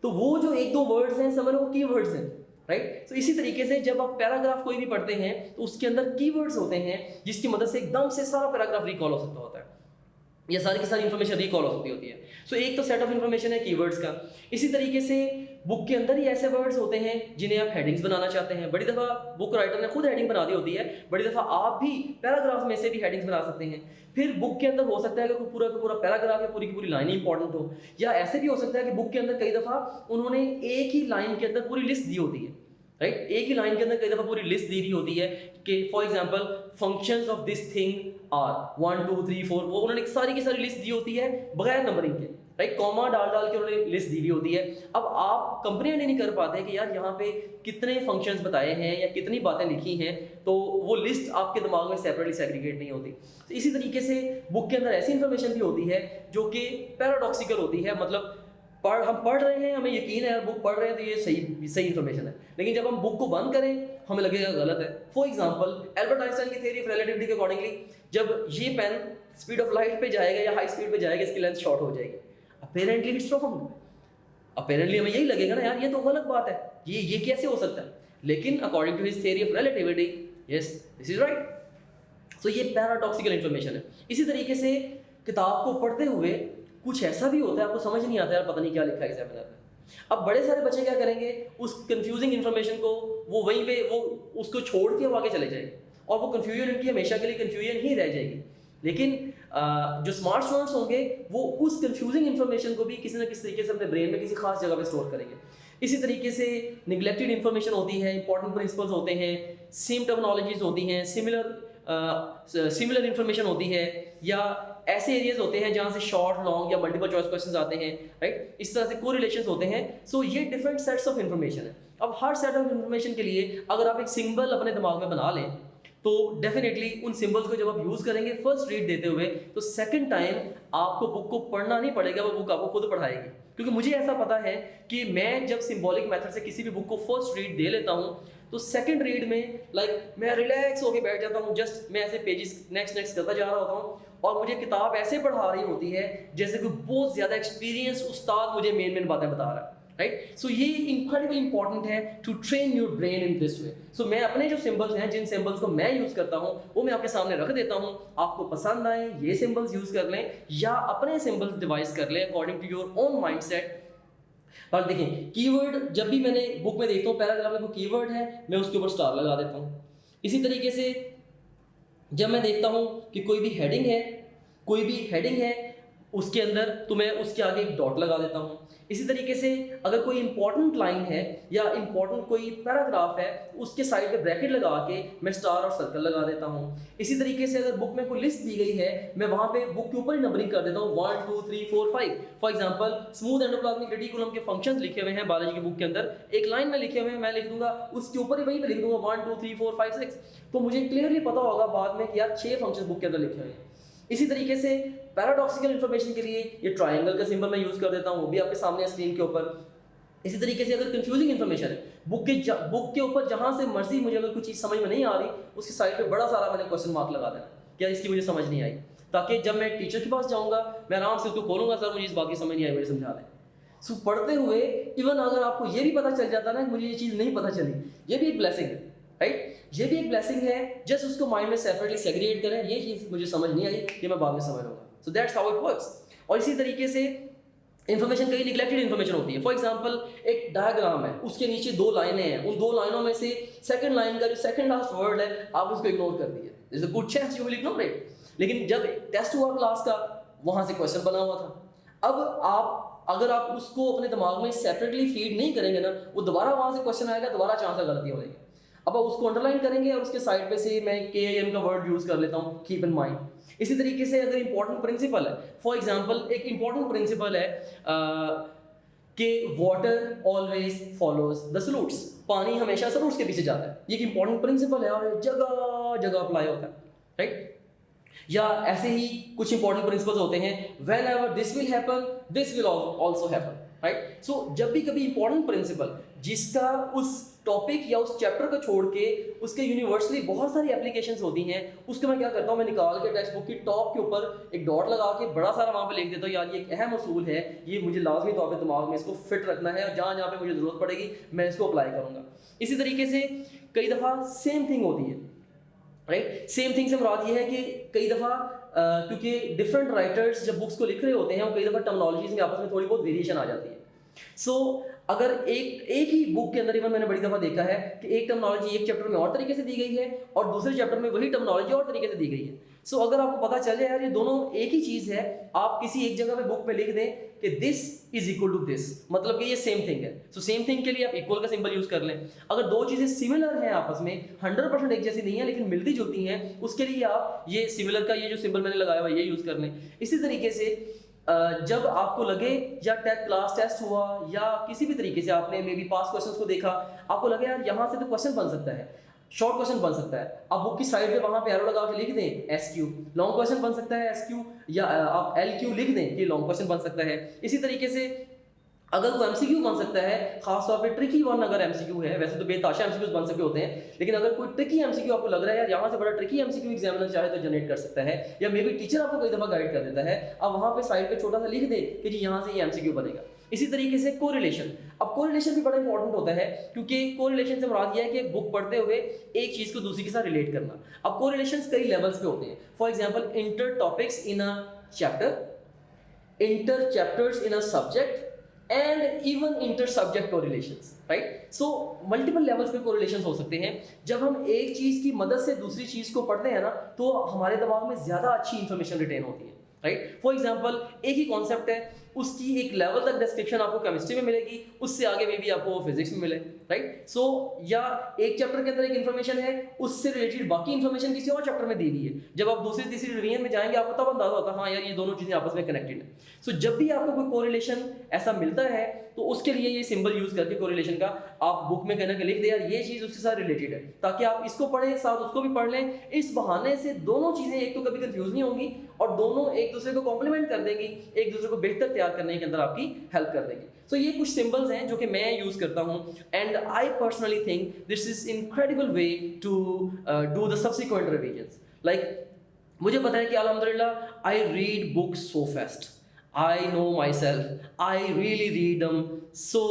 तो वो जो 1-2 वर्ड्स हैं समझ लो वो की वर्ड्स हैं, राइट। तो इसी तरीके से जब आप पैराग्राफ कोई भी पढ़ते हैं तो उसके अंदर कीवर्ड्स होते हैं जिसकी मदद से एकदम से सारा पैराग्राफ रिकॉल हो सकता होता है, या सारी की सारी इन्फॉर्मेशन रिकॉल हो सकती होती है। सो एक तो सेट ऑफ इन्फॉर्मेशन है कीवर्ड्स का। इसी तरीके से बुक के अंदर ही ऐसे वर्ड्स होते हैं जिन्हें आप हेडिंग्स बनाना चाहते हैं। बड़ी दफ़ा बुक राइटर ने खुद हेडिंग बना दी होती है, बड़ी दफ़ा आप भी पैराग्राफ में से भी हेडिंग्स बना सकते हैं। फिर बुक के अंदर हो सकता है कि पूरा का पूरा पैराग्राफ या पूरी की पूरी लाइन इंपॉर्टेंट हो, या ऐसे भी हो सकता है कि बुक के अंदर कई दफ़ा उन्होंने एक ही लाइन के अंदर पूरी लिस्ट दी होती है, राइट। एक ही लाइन के अंदर कई दफ़ा पूरी लिस्ट दी रही होती है कि for example functions of this thing are 1 2 3 4, वो उन्होंने सारी की सारी लिस्ट दी होती है बगैर नंबरिंग के, राइट। कॉमा डाल डाल के उन्होंने लिस्ट दी हुई होती है। अब आप कंपेयर नहीं कर पाते कि यार यहाँ पे कितने फंक्शंस बताए हैं या कितनी बातें लिखी हैं, तो वो लिस्ट आपके दिमाग में सेपरेटली सेग्रीगेट नहीं होती। तो इसी तरीके से बुक के अंदर ऐसी इन्फॉर्मेशन भी होती है जो कि पैराडॉक्सिकल होती है, मतलब हम पढ़ रहे हैं, हमें यकीन है यार बुक पढ़ रहे हैं तो ये सही इन्फॉर्मेशन है, लेकिन जब हम बुक को बंद करें हमें लगेगा गलत है। फॉर एग्जांपल एल्बर्ट आइंस्टाइन की थ्योरी ऑफ रिलेटिविटी के अकॉर्डिंगली जब ये पेन स्पीड ऑफ लाइट पे जाएगा या हाई स्पीड पे जाएगा इसकी लेंथ शॉर्ट हो जाएगी। अपेरेंटली इट्स रॉन्ग, अपेरेंटली हमें यही लगेगा ना यार ये तो गलत बात है, ये कैसे हो सकता है, लेकिन according to his theory of relativity yes this is right. So ये पैराडॉक्सिकल इन्फॉर्मेशन है। इसी तरीके से किताब को पढ़ते हुए कुछ ऐसा भी होता है आपको समझ नहीं आता यार पता नहीं क्या लिखा है एग्जामिनर ने। अब बड़े सारे बच्चे क्या करेंगे, उस कंफ्यूजिंग इन्फॉर्मेशन को वो वहीं पे वो उसको छोड़ के वो आगे चले जाएंगे और वो कंफ्यूजन इनकी हमेशा के लिए कंफ्यूजन ही रह जाएगी। लेकिन जो स्मार्ट स्टूडेंट्स होंगे वो उस कंफ्यूजिंग इन्फॉर्मेशन को भी किसी ना किसी तरीके से अपने ब्रेन में किसी खास जगह पे स्टोर करेंगे। इसी तरीके से निगलेक्टेड इन्फॉर्मेशन होती है, इंपॉर्टेंट प्रिंसिपल्स होते हैं, सेम टर्मिनोलॉजीज होती हैं, सिमिलर इन्फॉर्मेशन होती है, या ऐसे एरियाज होते हैं जहाँ से शॉर्ट, लॉन्ग या मल्टीपल चॉइस क्वेश्चंस आते हैं, राइट? इस तरह से कोरिलेशंस होते हैं। सो ये डिफरेंट सेट्स ऑफ इन्फॉर्मेशन है। अब हर सेट ऑफ इन्फॉर्मेशन के लिए अगर आप एक सिंबल अपने दिमाग में बना लें तो डेफिनेटली उन सिंबल्स को जब आप यूज करेंगे फर्स्ट रीड देते हुए, तो सेकंड टाइम आपको बुक को पढ़ना नहीं पड़ेगा, वो बुक आपको खुद पढ़ाएगी। क्योंकि मुझे ऐसा पता है कि मैं जब सिंबॉलिक मेथड से किसी भी बुक को फर्स्ट रीड दे लेता हूँ तो सेकंड रीड में मैं रिलैक्स होकर बैठ जाता हूँ, जस्ट मैं ऐसे पेजेस नेक्स्ट करता जा रहा होता हूँ और मुझे किताब ऐसे पढ़ा रही होती है जैसे कि बहुत ज़्यादा एक्सपीरियंस उस्ताद मुझे मेन बातें बता रहा है, राइट? सो ये इनक्रेडिबली इंपॉर्टेंट है to train your brain in this way. So मैं अपने जो सिंबल्स हैं, जिन सिंबल्स को मैं यूज़ करता हूँ वो मैं आपके सामने रख देता हूँ। आपको पसंद आए ये सिंबल्स यूज़ कर लें या अपने सिंबल्स डिवाइस कर लें according to your own mindset. पर देखें, कीवर्ड जब भी मैंने बुक में देखता हूँ पैराग्राफ में कोई कीवर्ड है मैं उसके ऊपर स्टार लगा देता हूँ। इसी तरीके से जब मैं देखता हूँ कि कोई भी हेडिंग है उसके अंदर, तो मैं उसके आगे एक डॉट लगा देता हूँ। इसी तरीके से अगर कोई इंपॉर्टेंट लाइन है या इंपॉर्टेंट कोई पैराग्राफ है उसके साइड पे ब्रैकेट लगा के मैं स्टार और सर्कल लगा देता हूँ। इसी तरीके से अगर बुक में कोई लिस्ट दी गई है मैं वहाँ पे बुक के ऊपर ही नंबरिंग कर देता हूँ 1 2 3 4 5। For example smooth endoplasmic reticulum के फंक्शंस लिखे हुए हैं बायोलॉजी की बुक के अंदर, एक लाइन में लिखे हुए हैं, मैं लिख दूंगा उसके ऊपर ही वहीं पे लिख दूंगा 1 2 3 4 5 6, तो मुझे क्लियरली पता होगा बाद में कि यार 6 फंक्शंस बुक के अंदर लिखे हुए हैं। इसी तरीके से पैराडॉक्सिकल इंफॉर्मेशन के लिए ये ट्रायंगल का सिंबल मैं यूज कर देता हूँ, वो भी आपके सामने है स्क्रीन के ऊपर। इसी तरीके से अगर कंफ्यूजिंग इन्फॉर्मेशन है बुक के ऊपर जहाँ से मर्जी मुझे अगर कुछ चीज़ समझ में नहीं आ रही उसके साइड पे बड़ा सारा मैंने क्वेश्चन मार्क लगा देना, क्या इसकी मुझे समझ नहीं आई, ताकि जब मैं टीचर के पास जाऊँगा मैं आराम से उसको खोलूँगा, सर मुझे इस बात की समझ नहीं आई, मुझे समझा दें। सो पढ़ते हुए इवन अगर आपको ये भी पता चल जाता ना मुझे ये चीज़ नहीं पता चली, ये भी एक ब्लेसिंग है, राइट? ये भी एक ब्लेसिंग है। जस्ट उसको माइंड में सेपरेटली सेग्रीगेट करें, ये चीज़ मुझे समझ नहीं आई, ये मैं बाद में समझ लूँगा। So that's how it works. और इसी तरीके से इन्फॉर्मेशन, कई निगलेक्टेड इन्फॉर्मेशन होती है। फॉर एग्जांपल एक डायग्राम है, उसके नीचे 2 लाइनें हैं, उन 2 लाइनों में से सेकंड लाइन का जो सेकंड लास्ट वर्ड है आप उसको इग्नोर कर दिए, जैसे good chest you will ignore it. लेकिन जब टेस्ट हुआ क्लास का वहाँ से क्वेश्चन बना हुआ था। अब अगर आप उसको अपने दिमाग में सेपरेटली फीड नहीं करेंगे ना, वो दोबारा वहाँ से क्वेश्चन आएगा, दोबारा चांस है गलती होने की। अब आप उसको अंडरलाइन करेंगे और उसके साइड पे से मैं KIM का वर्ड यूज कर लेता हूँ, कीप इन माइंड। इसी तरीके से अगर इंपॉर्टेंट प्रिंसिपल है, फॉर एग्जांपल एक इंपॉर्टेंट प्रिंसिपल है कि वाटर ऑलवेज फॉलोज द सलूट्स, पानी हमेशा सलूट्स के पीछे जाता है, ये एक इंपॉर्टेंट प्रिंसिपल है और जगह जगह अप्लाई होता है, राइट? या ऐसे ही कुछ इंपॉर्टेंट प्रिंसिपल्स होते हैं, whenever this will happen this will also happen, right? So जब भी कभी इंपॉर्टेंट प्रिंसिपल जिसका उस टॉपिक या उस चैप्टर को छोड़ के उसके यूनिवर्सली बहुत सारी एप्लीकेशंस होती हैं, उसको मैं क्या करता हूँ, मैं निकाल के टेक्स्ट बुक की टॉप के ऊपर एक डॉट लगा के बड़ा सारा वहाँ पे लिख देता हूँ, यार ये एक अहम उसूल है, ये मुझे लाजमी तौर पे दिमाग में इसको फिट रखना है और जहाँ जहाँ पे मुझे ज़रूरत पड़ेगी मैं इसको अप्लाई करूँगा। इसी तरीके से कई दफ़ा सेम थिंग होती है, राइट? सेम थिंग से मुराद ये है कि कई दफ़ा क्योंकि डिफरेंट राइटर्स जब बुक्स को लिख रहे होते हैं और कई दफ़ा टर्मिनोलॉजीज में आपस में थोड़ी बहुत वेरिएशन आ जाती है। सो अगर एक ही बुक के अंदर, इवन मैंने बड़ी दफ़ा देखा है कि एक टर्मिनोलॉजी एक चैप्टर में और तरीके से दी गई है और दूसरे चैप्टर में वही टर्मिनोलॉजी और तरीके से दी गई है। सो अगर आपको पता चल जाए यार ये दोनों एक ही चीज़ है, आप किसी एक जगह पे बुक पे लिख दें कि this is equal to this, मतलब कि ये सेम थिंग है। सो सेम थिंग के लिए आप इक्वल का सिंबल यूज कर लें। अगर दो चीज़ें सिमिलर हैं आपस में, 100% एक जैसी नहीं है लेकिन मिलती जुलती हैं, उसके लिए आप ये सिमिलर का ये जो सिंबल मैंने लगाया हुआ ये यूज कर लें। इसी तरीके से जब आपको लगे या क्लास टेस्ट हुआ या किसी भी तरीके से आपने मे बी पास क्वेश्चंस को देखा, आपको लगे यार यहाँ से तो क्वेश्चन बन सकता है, शॉर्ट क्वेश्चन बन सकता है, आप बुक की साइड पे वहाँ पे एरो लगा के लिख दें SQ, लॉन्ग क्वेश्चन बन सकता है SQ, या आप LQ लिख दें कि लॉन्ग क्वेश्चन बन सकता है। इसी तरीके से अगर वो MCQ बन सकता है, खासतौर पे ट्रिकी वन अगर MCQ है, वैसे तो बेताशा MCQs बन सके होते हैं, लेकिन अगर कोई ट्रिकी MCQ आपको लग रहा है यार यहाँ से बड़ा ट्रिकी MCQ एग्जामिनर चाहे तो जनरेट कर सकता है, या मे बी टीचर आपको कई दफ़ा गाइड कर देता है, आप वहाँ पे साइड पे छोटा सा लिख दें कि जी यहाँ से ये MCQ बनेगा। इसी तरीके से कोरिलेशन, अब कोरिलेशन भी बड़ा इंपॉर्टेंट होता है क्योंकि कोरिलेशन से मुराद ये है कि बुक पढ़ते हुए एक चीज़ को दूसरी के साथ रिलेट करना। अब कोरिलेशंस कई लेवल्स पे होते हैं, for example inter topics in a chapter, inter chapters in a subject and even inter subject correlations, right? So multiple levels पे कोरिलेशंस हो सकते हैं। जब हम एक चीज़ की मदद से दूसरी चीज़ को पढ़ते हैं ना, तो हमारे दिमाग में ज़्यादा अच्छी इंफॉर्मेशन रिटेन होती है, राइट? फॉर एग्जाम्पल एक ही कॉन्सेप्ट है, उसकी एक लेवल तक डिस्क्रिप्शन आपको केमिस्ट्री में मिलेगी, उससे आगे में भी आपको फिजिक्स में मिले, राइट। सो या एक चैप्टर के अंदर एक इन्फॉर्मेशन है, उससे रिलेटेड बाकी इन्फॉर्मेशन किसी और चैप्टर में दी हुई है, जब आप दूसरी तीसरी रिवीजन में जाएंगे आपको तब अंदाजा होता है हाँ यार ये दोनों चीजें आपस में कनेक्टेड है। सो जब भी आपको कोई कोरिलेशन ऐसा मिलता है तो उसके लिए ये सिंबल यूज करके कोरिलेशन का आप बुक में कहना के लिख दे यार ये चीज उसके साथ रिलेटेड है, ताकि आप इसको पढ़ें साथ उसको भी पढ़ लें। इस बहाने से दोनों चीजें एक तो कभी कंफ्यूज नहीं होंगी और दोनों एक दूसरे को कॉम्प्लीमेंट कर देंगी, एक दूसरे को बेहतर तैयार करने के अंदर आपकी हेल्प कर देंगी। सो ये कुछ सिंबल्स हैं जो कि मैं यूज करता हूँ and I personally think this is incredible way to do the subsequent revisions. Like मुझे पता है कि अल्हम्दुलिल्लाह I read books so fast, I know myself, I really read them so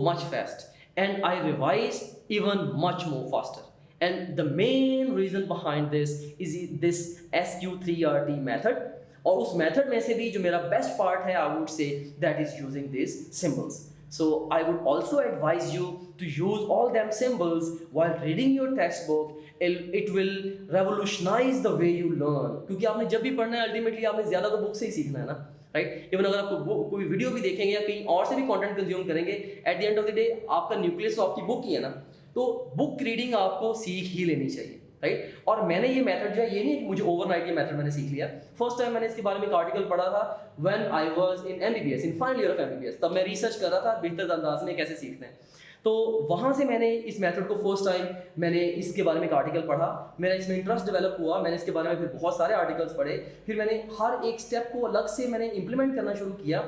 much fast and I revise even much more faster. And the main reason behind this is this SQ3RT method. और उस मेथड में से भी जो मेरा बेस्ट पार्ट है I would say that is using this symbols. So I would also advise you to use all them symbols while reading your textbook. It will revolutionize the way you learn. क्योंकि आपने जब भी पढ़ना है अल्टीमेटली आपने ज़्यादा तो बुक से ही सीखना है ना, राइट। इवन अगर आप कोई वीडियो भी देखेंगे या कहीं और से भी कंटेंट कंज्यूम करेंगे, at the end of the day आपका न्यूक्लियस तो आपकी बुक ही है ना, तो बुक रीडिंग आपको सीख ही लेनी चाहिए, राइट। और मैंने ये मेथड जो है ये नहीं कि मुझे ओवरनाइट ये मेथड मैंने सीख लिया. फर्स्ट टाइम मैंने इसके बारे में एक आर्टिकल पढ़ा था when I was in MBBS, in final year of MBBS. तब मैं रिसर्च कर रहा था बेहतर अंदाज में कैसे सीखते हैं. तो वहाँ से मैंने इस मेथड को फर्स्ट टाइम मैंने इसके बारे में एक आर्टिकल पढ़ा, मेरा इसमें इंटरेस्ट डेवलप हुआ, मैंने इसके बारे में फिर बहुत सारे आर्टिकल्स पढ़े, फिर मैंने हर एक स्टेप को अलग से मैंने इंप्लीमेंट करना शुरू किया.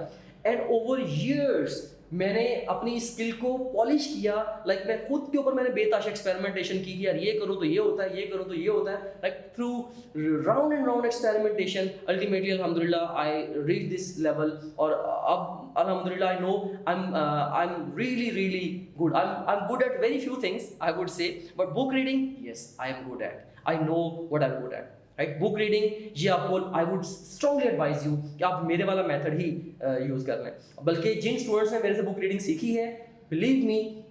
एंड ओवर ईयर्स मैंने अपनी स्किल को पॉलिश किया. लाइक मैं खुद के ऊपर मैंने बेताश एक्सपेरिमेंटेशन की कि यार ये करूँ तो ये होता है, ये करूँ तो ये होता है. Like through round and round experimentation ultimately अल्हम्दुलिल्लाह आई रीच दिस लेवल. और अब अल्हम्दुलिल्लाह आई know I am really good. I am good at very few things I would say, but book reading yes I am good at. I know what I am good at, right. Book reading ये आपको I would strongly advise you कि आप मेरे वाला मेथड ही यूज़ कर लें. बल्कि जिन स्टूडेंट्स ने मेरे से बुक रीडिंग सीखी है, believe me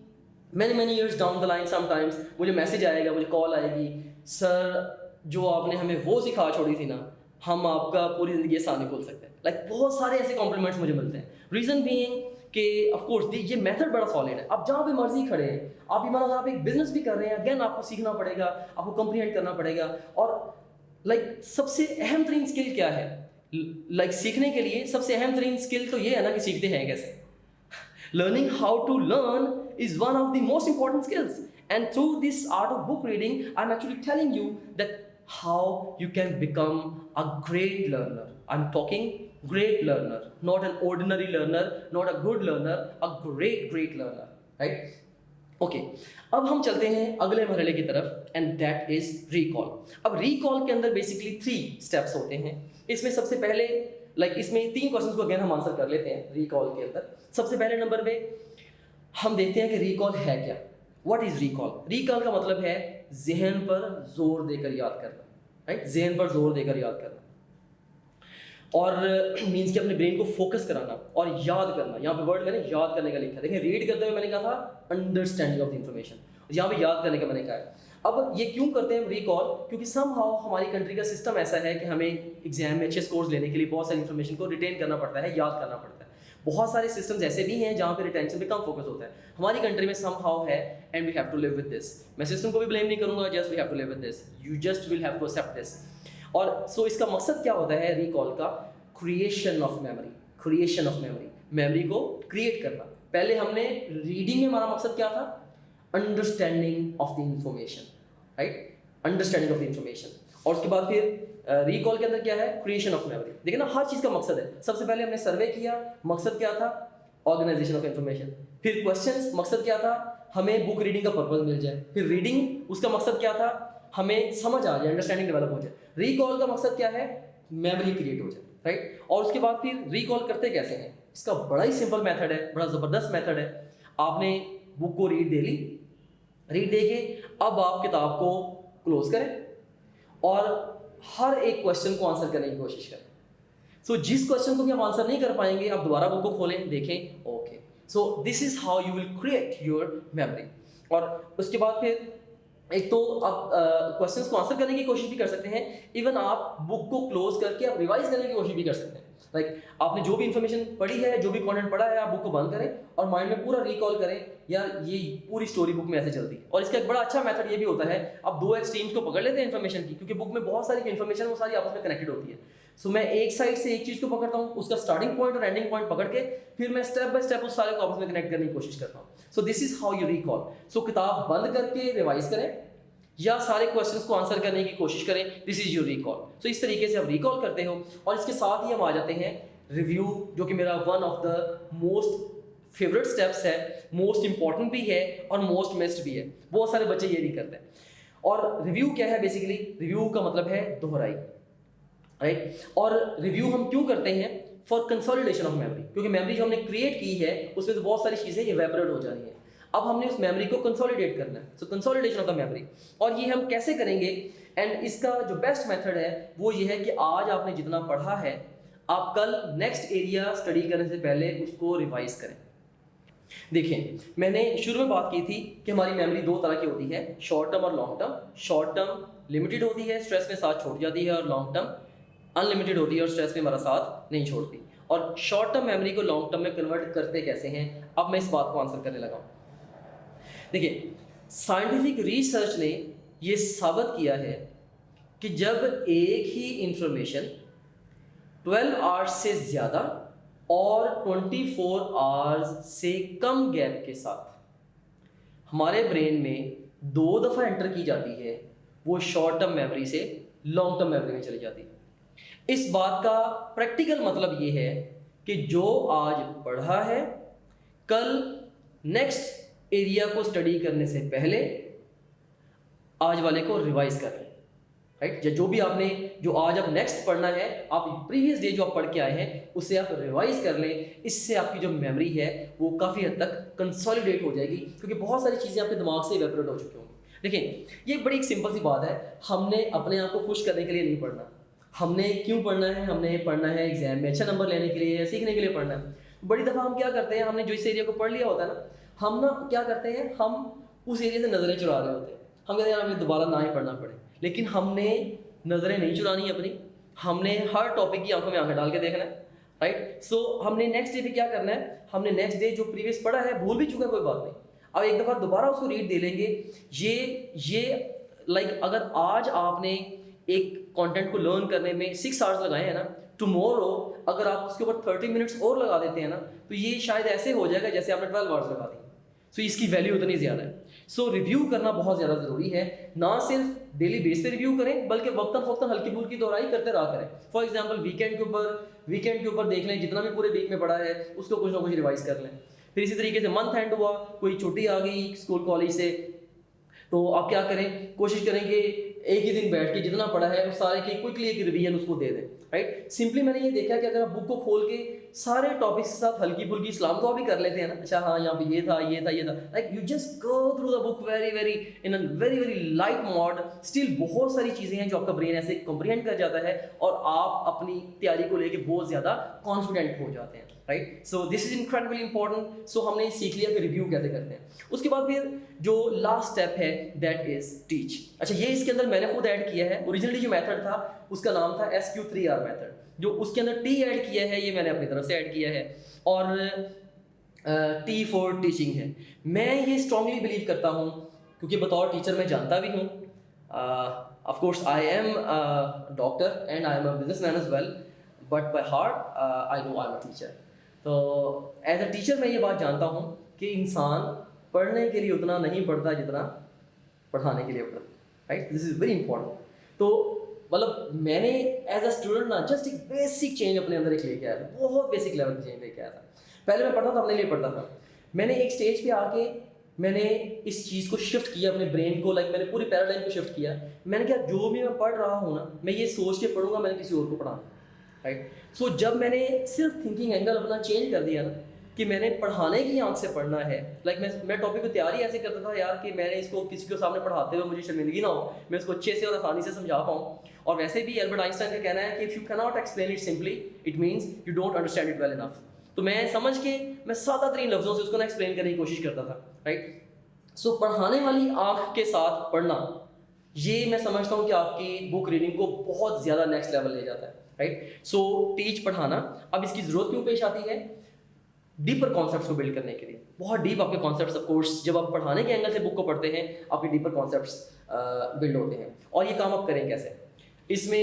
many years down the line sometimes मुझे मैसेज आएगा, मुझे कॉल आएगी, सर जो आपने हमें वो सिखा छोड़ी थी ना, हम आपका पूरी ज़िंदगी आसान नहीं खोल सकते. लाइक बहुत सारे ऐसे कॉम्प्लीमेंट्स मुझे मिलते हैं. रीज़न बीइंग कि ऑफ कोर्स ये मेथड बड़ा सॉलिड है. आप जहाँ पे मर्जी खड़े हैं, आप इवन अगर आप एक बिजनेस भी कर रहे हैं, अगेन आपको सीखना पड़ेगा, आपको कम्प्रीहेंड करना पड़ेगा. और लाइक सबसे अहम तरीन स्किल क्या है? लाइक सीखने के लिए सबसे अहम तरीन स्किल तो ये है ना कि सीखते हैं कैसे. Learning how to learn is one of the most important skills. And through this art of book reading I am actually telling you that how you can become a great learner. I am talking great learner, not an ordinary learner, not a good learner, a great learner, right? Okay, अब हम चलते हैं अगले मरहले की तरफ एंड दैट इज रिकॉल. अब रिकॉल के अंदर बेसिकली 3 स्टेप्स होते हैं. इसमें सबसे पहले इसमें 3 क्वेश्चंस को अगेन हम आंसर कर लेते हैं रिकॉल के अंदर. सबसे पहले नंबर पे हम देखते हैं कि रिकॉल है क्या. What is recall? रिकॉल का मतलब है जहन पर जोर देकर याद करना, राइट. जहन पर जोर देकर याद करना और मीन्स कि अपने ब्रेन को फोकस कराना और याद करना. यहाँ पे वर्ड मैंने याद करने का लिखा है. देखिए रीड करते हुए मैंने कहा था अंडरस्टैंडिंग ऑफ द इंफॉर्मेशन, यहाँ पे याद करने का मैंने कहा है. अब ये क्यों करते हैं रिकॉल? क्योंकि समहाउ हमारी कंट्री का सिस्टम ऐसा है कि हमें एग्जाम में अच्छे स्कोर्स लेने के लिए बहुत सारी इन्फॉर्मेशन को रिटेन करना पड़ता है, याद करना पड़ता है. बहुत सारे सिस्टम्स ऐसे भी हैं जहाँ पे रिटेंशन पे कम फोकस होता है. हमारी कंट्री में समहाउ है and we have to live with this. मैं सिस्टम को भी ब्लेम नहीं करूँगा, just we have to live with this. You just will have to accept this. और सो इसका मकसद क्या होता है रिकॉल का? Creation of memory. Creation of memory, memory को क्रिएट करना. पहले हमने रीडिंग में हमारा मकसद क्या था? Understanding of the information, right. Understanding of the information. और उसके बाद फिर रिकॉल के अंदर क्या है? Creation of memory. देखिए ना, हर चीज़ का मकसद है. सबसे पहले हमने सर्वे किया, मकसद क्या था? Organisation of information. फिर क्वेश्चंस, मकसद क्या था? हमें बुक रीडिंग का पर्पज मिल जाए. फिर रीडिंग, उसका मकसद क्या था? हमें समझ आ जाए, अंडरस्टैंडिंग डेवलप हो जाए. रिकॉल का मकसद क्या है? मेमोरी क्रिएट हो जाए, राइट. और उसके बाद फिर रिकॉल करते कैसे हैं? इसका बड़ा ही सिंपल मेथड है, बड़ा ज़बरदस्त मेथड है. आपने बुक को read they Lee, read they के अब आप किताब को क्लोज करें और हर एक क्वेश्चन को आंसर करने की कोशिश करें. सो जिस क्वेश्चन को भी आप आंसर नहीं कर पाएंगे, आप दोबारा बुक को खोलें, देखें. Okay, so this is how you will create your memory. और उसके बाद फिर एक तो आप क्वेश्चंस को आंसर करने की कोशिश भी कर सकते हैं. इवन आप बुक को क्लोज करके आप रिवाइज करने की कोशिश भी कर सकते हैं. लाइक आपने जो भी इन्फॉर्मेशन पढ़ी है, जो भी कंटेंट पढ़ा है, आप बुक को बंद करें और माइंड में पूरा रिकॉल करें, यार ये पूरी स्टोरी बुक में ऐसे चलती है। और इसका एक बड़ा अच्छा मेथड ये भी होता है, आप दो एक्सट्रीम्स को पकड़ लेते हैं इन्फॉर्मेशन की, क्योंकि बुक में बहुत सारी इन्फॉर्मेशन वो सारी आपस में कनेक्टेड होती है। सो मैं एक साइड से एक चीज को पकड़ता हूँ, उसका स्टार्टिंग पॉइंट और एंडिंग पॉइंट पकड़ के फिर मैं स्टेप बाय स्टेप उस सारे को आपस में कनेक्ट करने की कोशिश करता हूँ। So this is how you recall. So किताब बंद करके रिवाइज करें या सारे क्वेश्चंस को आंसर करने की कोशिश करें, दिस इज योर रिकॉल। सो इस तरीके से आप रिकॉल करते हो। और इसके साथ ही हम आ जाते हैं रिव्यू, जो कि मेरा one of the most favourite steps है, मोस्ट इंपॉर्टेंट भी है और मोस्ट मिस्ड भी है। बहुत सारे बच्चे ये नहीं करते। और रिव्यू क्या है? बेसिकली रिव्यू का मतलब है दोहराई, राइट। और रिव्यू हम क्यों करते हैं? फॉर कंसोलिडेशन ऑफ मेमोरी, क्योंकि मेमोरी जो हमने क्रिएट की है उसमें से बहुत सारी चीजें इवेपोरेट हो जानी है। अब हमने उस मेमोरी को कंसोलिडेट करना है, सो कंसोलिडेशन ऑफ द मेमोरी। और ये हम कैसे करेंगे? एंड इसका जो बेस्ट मेथड है वो ये है कि आज आपने जितना पढ़ा है, आप कल नेक्स्ट एरिया स्टडी करने से पहले उसको रिवाइज करें। देखिए, मैंने शुरू में बात की थी कि हमारी मेमोरी दो तरह की होती है, शॉर्ट टर्म और long term. Short term limited होती है, स्ट्रेस में साथ छोड़ जाती है, और लॉन्ग टर्म अनलिमिटेड होती है और स्ट्रेस में हमारा साथ नहीं छोड़ती। और शॉर्ट टर्म मेमोरी को लॉन्ग टर्म में कन्वर्ट करते कैसे हैं, अब मैं इस बात को आंसर करने लगा हूँ। देखिए, साइंटिफिक रिसर्च ने ये साबित किया है कि जब एक ही इंफॉर्मेशन 12 आवर्स से ज़्यादा और 24 आवर्स से कम गैप के साथ हमारे ब्रेन में 2 दफ़ा एंटर की जाती है, वो शॉर्ट टर्म मेमोरी से लॉन्ग टर्म मेमोरी में चली जाती है। इस बात का प्रैक्टिकल मतलब ये है कि जो आज पढ़ा है, कल नेक्स्ट एरिया को स्टडी करने से पहले आज वाले को रिवाइज कर लें, राइट। जो आज आप नेक्स्ट पढ़ना है, आप प्रीवियस डे जो आप पढ़ के आए हैं उसे आप रिवाइज कर लें। इससे आपकी जो मेमोरी है वो काफ़ी हद तक कंसोलिडेट हो जाएगी, क्योंकि बहुत सारी चीज़ें आपके दिमाग से इवेपोरेट हो चुकी होंगी। देखिए, ये बड़ी एक सिंपल सी बात है, हमने अपने आप को खुश करने के लिए नहीं पढ़ना। हमने क्यों पढ़ना है? हमने पढ़ना है एग्जाम में अच्छा नंबर लेने के लिए या सीखने के लिए पढ़ना है। बड़ी दफ़ा हम क्या करते हैं, हमने जो इस एरिया को पढ़ लिया होता है ना, हम ना क्या करते हैं, हम उस एरिया से नज़रें चुरा रहे होते हैं। हम कहते हैं यार हमें दोबारा ना ही पढ़ना पड़े, लेकिन हमने नज़रें नहीं चुरानी अपनी, हमने हर टॉपिक की आंखों में आंखें डाल के देखना है, राइट। सो हमने नेक्स्ट डे पे क्या करना है, हमने नेक्स्ट डे जो प्रीवियस पढ़ा है भूल भी चुका है, कोई बात नहीं, अब एक दफ़ा दोबारा उसको रीड दे लेंगे। ये लाइक अगर आज आपने एक कंटेंट को लर्न करने में 6 आवर्स लगाए हैं ना, टुमारो अगर आप उसके ऊपर 30 मिनट्स और लगा देते हैं ना, तो ये शायद ऐसे हो जाएगा जैसे आपने 12 आवर्स लगा दी। सो इसकी वैल्यू उतनी ज़्यादा है। सो रिव्यू करना बहुत ज़्यादा ज़रूरी है। ना सिर्फ डेली बेस पे रिव्यू करें, बल्कि वक्तन फ़ौक्तन हल्की फुल्की दोहराई करते रहा करें। फॉर एग्जांपल वीकेंड के ऊपर देख लें, जितना भी पूरे वीक में पढ़ा है उसको कुछ ना कुछ रिवाइज कर लें। फिर इसी तरीके से मंथ एंड हुआ, कोई छुट्टी आ गई स्कूल कॉलेज से, तो आप क्या करें, कोशिश करें कि एक ही दिन बैठ के जितना पढ़ा है उस सारे की क्विकली एक रिवीजन उसको दे दें, राइट। सिंपली मैंने ये देखा कि अगर आप बुक को खोल के सारे टॉपिक्स के साथ हल्की फुल्की इस्लाम को भी कर लेते हैं ना, अच्छा हाँ यहाँ पे ये था, like you just go through the book very in a very light mode, still बहुत सारी चीज़ें हैं जो आपका ब्रेन ऐसे कॉम्प्रिहेंड कर जाता है और आप अपनी तैयारी को लेके बहुत ज़्यादा कॉन्फिडेंट हो जाते हैं, right. So this is incredibly important. So हमने सीख लिया कि रिव्यू कैसे करते हैं। उसके बाद फिर जो लास्ट स्टेप है दैट इज टीच। अच्छा, ये इसके अंदर मैंने खुद ऐड किया है। ओरिजिनली जो मेथड था उसका नाम था SQ3R मेथड, जो उसके अंदर T ऐड किया है ये मैंने अपनी तरफ से ऐड किया है, और T फॉर टीचिंग है। मैं ये स्ट्रांगली बिलीव करता हूँ, क्योंकि बतौर टीचर मैं जानता भी हूँ, of course I am doctor and I am a businessman as well, but by heart I know I am a teacher. तो एज अ टीचर मैं ये बात जानता हूँ कि इंसान पढ़ने के लिए उतना नहीं पढ़ता जितना पढ़ाने के लिए पढ़ता, right. This is very important. तो मतलब मैंने एज अ स्टूडेंट ना जस्ट एक बेसिक चेंज अपने अंदर एक लेके आया था, बहुत बेसिक लेवल का चेंज लेके आया था। पहले मैं पढ़ता था, अपने लिए पढ़ता था, मैंने एक स्टेज पे आके मैंने इस चीज़ को शिफ्ट किया अपने ब्रेन को, लाइक मैंने पूरी पैराडाइम को शिफ्ट किया। मैंने कहा जो भी मैं पढ़ रहा हूँ ना, मैं ये सोच के पढ़ूंगा मैंने किसी और को पढ़ाना, राइट। सो जब मैंने सिर्फ थिंकिंग एंगल अपना चेंज कर दिया ना कि मैंने पढ़ाने की आंख से पढ़ना है, लाइक मैं टॉपिक को तैयारी ऐसे करता था यार कि मैंने इसको किसी के सामने पढ़ाते हुए मुझे शर्मिंदगी ना हो, मैं इसको अच्छे से और आसानी से समझा पाऊँ। और वैसे भी एल्बर्ट आइंस्टाइन का कहना है कि if you can not explain it simply it means you don't understand it well enough. तो मैं समझ के मैं सादा तरीन लफ्ज़ों से उसको ना एक्सप्लेन करने की कोशिश करता था, राइट। सो पढ़ाने वाली आँख के साथ पढ़ना, ये मैं समझता हूँ कि आपकी बुक रीडिंग को बहुत ज़्यादा नेक्स्ट लेवल ले जाता है, राइट। सो टीच पढ़ाना, अब इसकी ज़रूरत क्यों पेश आती है? डीपर कॉन्सेप्ट्स को बिल्ड करने के लिए। बहुत डीप आपके कॉन्सेप्ट्स, ऑफ कोर्स जब आप पढ़ाने के एंगल से बुक को पढ़ते हैं आपके डीपर कॉन्सेप्ट्स बिल्ड होते हैं। और ये काम आप करें कैसे? इसमें